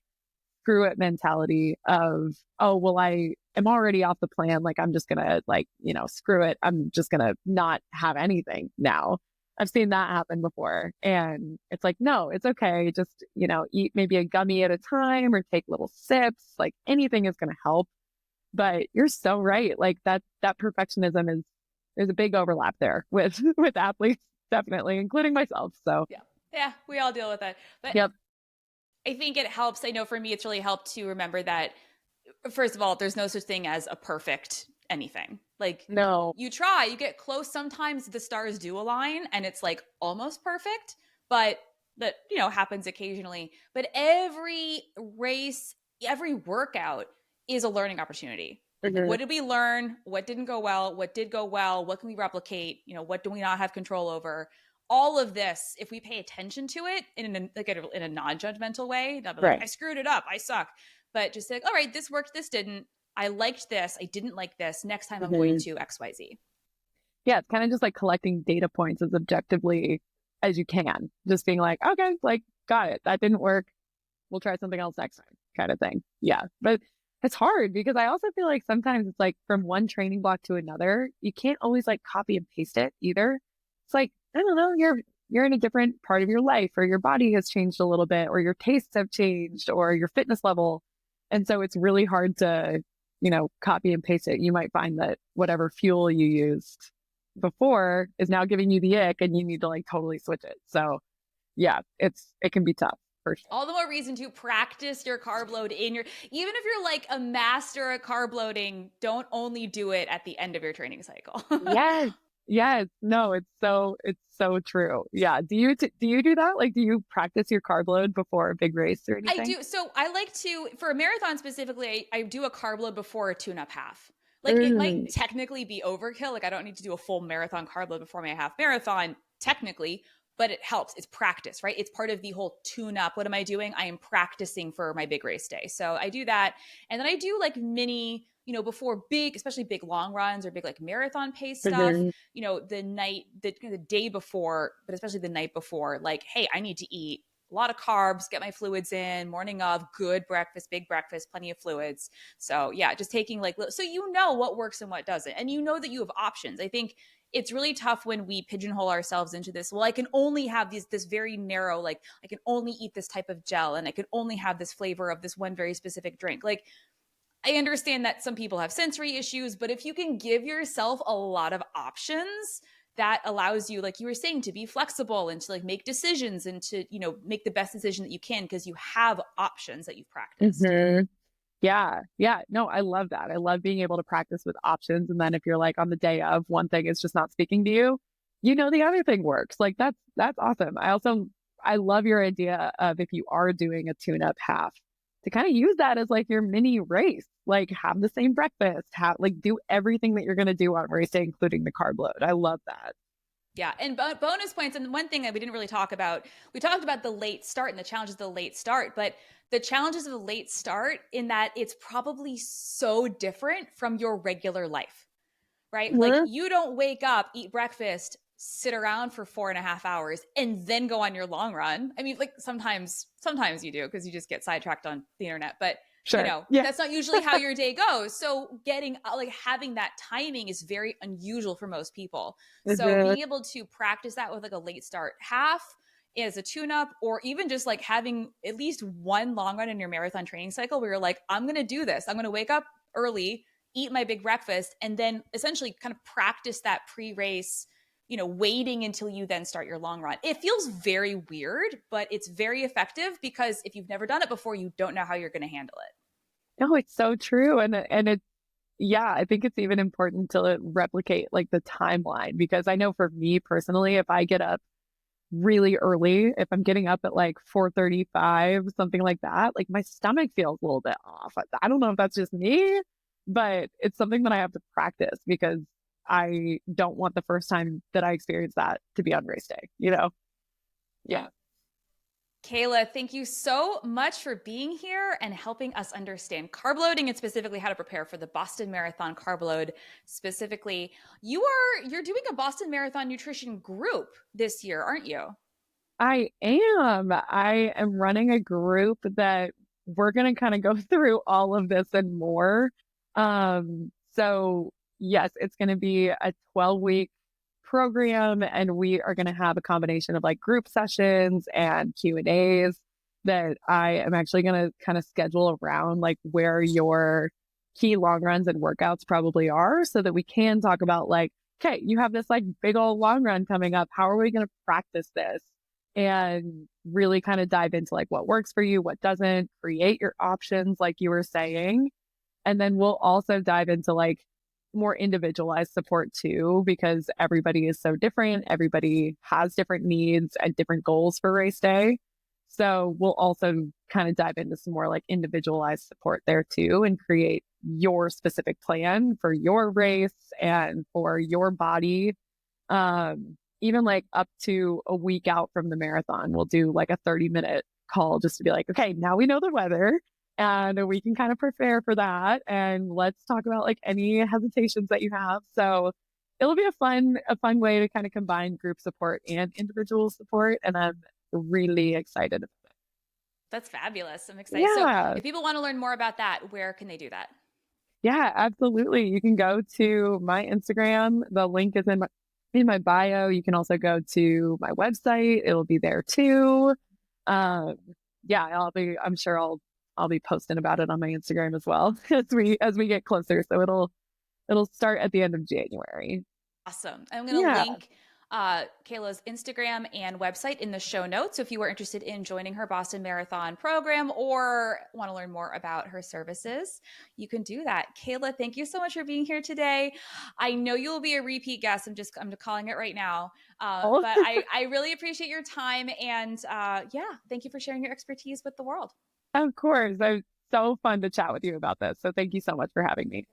screw it mentality of, oh, well, I am already off the plan. Like, I'm just going to like, screw it. I'm just going to not have anything now. I've seen that happen before. And it's like, no, it's okay. Just, eat maybe a gummy at a time or take little sips. Like anything is going to help. But you're so right. Like that perfectionism there's a big overlap there with, with athletes, definitely, including myself. So Yeah. Yeah, we all deal with that. But yep. I think it helps. I know for me, it's really helped to remember that, first of all, there's no such thing as a perfect anything. Like, No. you try, you get close. Sometimes the stars do align and it's like almost perfect, but that, happens occasionally. But every race, every workout is a learning opportunity. Like, Mhm. what did we learn? What didn't go well? What did go well? What can we replicate? What do we not have control over? All of this, if we pay attention to it in a non-judgmental way, not be like, Right. I screwed it up, I suck, but just like, all right, this worked, this didn't. I liked this, I didn't like this. Next time I'm going Mhm. to XYZ. Yeah, it's kind of just like collecting data points as objectively as you can. Just being like, okay, like, got it. That didn't work. We'll try something else next time, kind of thing. Yeah. But it's hard because I also feel like sometimes it's like from one training block to another, you can't always like copy and paste it either. It's like, I don't know, you're in a different part of your life or your body has changed a little bit or your tastes have changed or your fitness level. And so it's really hard to, copy and paste it. You might find that whatever fuel you used before is now giving you the ick and you need to like totally switch it. So yeah, it can be tough for sure. All the more reason to practice your carb load even if you're like a master at carb loading, don't only do it at the end of your training cycle. Yes. Yes. No, it's so true. Yeah. Do you do that? Like, do you practice your carb load before a big race or I anything? do. So I like to, for a marathon specifically, I do a carb load before a tune up half. Like, it might Mm, technically be overkill. Like, I don't need to do a full marathon carb load before my half marathon, technically, but it helps. It's practice, right? It's part of the whole tune up. What am I doing? I am practicing for my big race day. So I do that. And then I do like mini, before big, especially big long runs or big like marathon pace stuff, mhm, the day before, but especially the night before, like, hey, I need to eat a lot of carbs, get my fluids in, morning of, good breakfast, big breakfast, plenty of fluids. So yeah, just taking like, so what works and what doesn't. And that you have options. I think it's really tough when we pigeonhole ourselves into this. Well, I can only have this very narrow, like I can only eat this type of gel and I can only have this flavor of this one very specific drink. Like, I understand that some people have sensory issues, but if you can give yourself a lot of options, that allows you, like you were saying, to be flexible and to like make decisions and to, make the best decision that you can because you have options that you've practiced. mhm. Yeah. Yeah. No, I love that. I love being able to practice with options. And then if you're like on the day of one thing is just not speaking to you, the other thing works. Like that's awesome. I love your idea of if you are doing a tune-up half to kind of use that as like your mini race. Like have the same breakfast, have like do everything that you're going to do on race day, including the carb load. I love that. Yeah, and bonus points. And one thing that we didn't really talk about, we talked about the late start and the challenges of the late start, but the challenges of the late start in that it's probably so different from your regular life, right? Like Mhm. you don't wake up, eat breakfast, sit around for 4.5 hours, and then go on your long run. I mean, like sometimes you do because you just get sidetracked on the internet, but Sure. Yeah. that's not usually how your day goes. So getting like having that timing is very unusual for most people. So Mhm. being able to practice that with like a late start half as a tune up, or even just like having at least one long run in your marathon training cycle where you're like, I'm going to do this. I'm going to wake up early, eat my big breakfast, and then essentially kind of practice that pre-race, waiting until you then start your long run. It feels very weird, but it's very effective because if you've never done it before, you don't know how you're going to handle it. No, it's so true. And it, yeah, I think it's even important to replicate like the timeline because I know for me personally, if I get up really early, if I'm getting up at like 4:35, something like that, like my stomach feels a little bit off. I don't know if that's just me, but it's something that I have to practice because I don't want the first time that I experience that to be on race day, you know? Yeah. Caila, thank you so much for being here and helping us understand carb loading and specifically how to prepare for the Boston Marathon carb load. Specifically, you're doing a Boston Marathon nutrition group this year, aren't you? I am. I am running a group that we're going to kind of go through all of this and more. So yes, it's going to be a 12-week program and we are going to have a combination of like group sessions and Q&As that I am actually going to kind of schedule around like where your key long runs and workouts probably are so that we can talk about like, okay, you have this like big old long run coming up. How are we going to practice this? And really kind of dive into like what works for you, what doesn't, create your options, like you were saying. And then we'll also dive into like more individualized support too, because everybody is so different. Everybody has different needs and different goals for race day. So we'll also kind of dive into some more like individualized support there too and create your specific plan for your race and for your body. Even like up to a week out from the marathon, we'll do like a 30-minute call just to be like, okay, now we know the weather and we can kind of prepare for that. And let's talk about like any hesitations that you have. So it'll be a fun way to kind of combine group support and individual support. And I'm really excited about it. That's fabulous. I'm excited. So, Yeah. if people want to learn more about that, where can they do that? Yeah, absolutely. You can go to my Instagram. The link is in my bio. You can also go to my website. It'll be there too. Um, yeah, I'm sure I'll be posting about it on my Instagram as well as we get closer. So it'll start at the end of January. Awesome. I'm going to Yeah, link Caila's Instagram and website in the show notes. So if you are interested in joining her Boston Marathon program or want to learn more about her services, you can do that. Caila, thank you so much for being here today. I know you will be a repeat guest. I'm calling it right now. oh, But I really appreciate your time. And yeah, thank you for sharing your expertise with the world. of course. It's so fun to chat with you about this. So thank you so much for having me.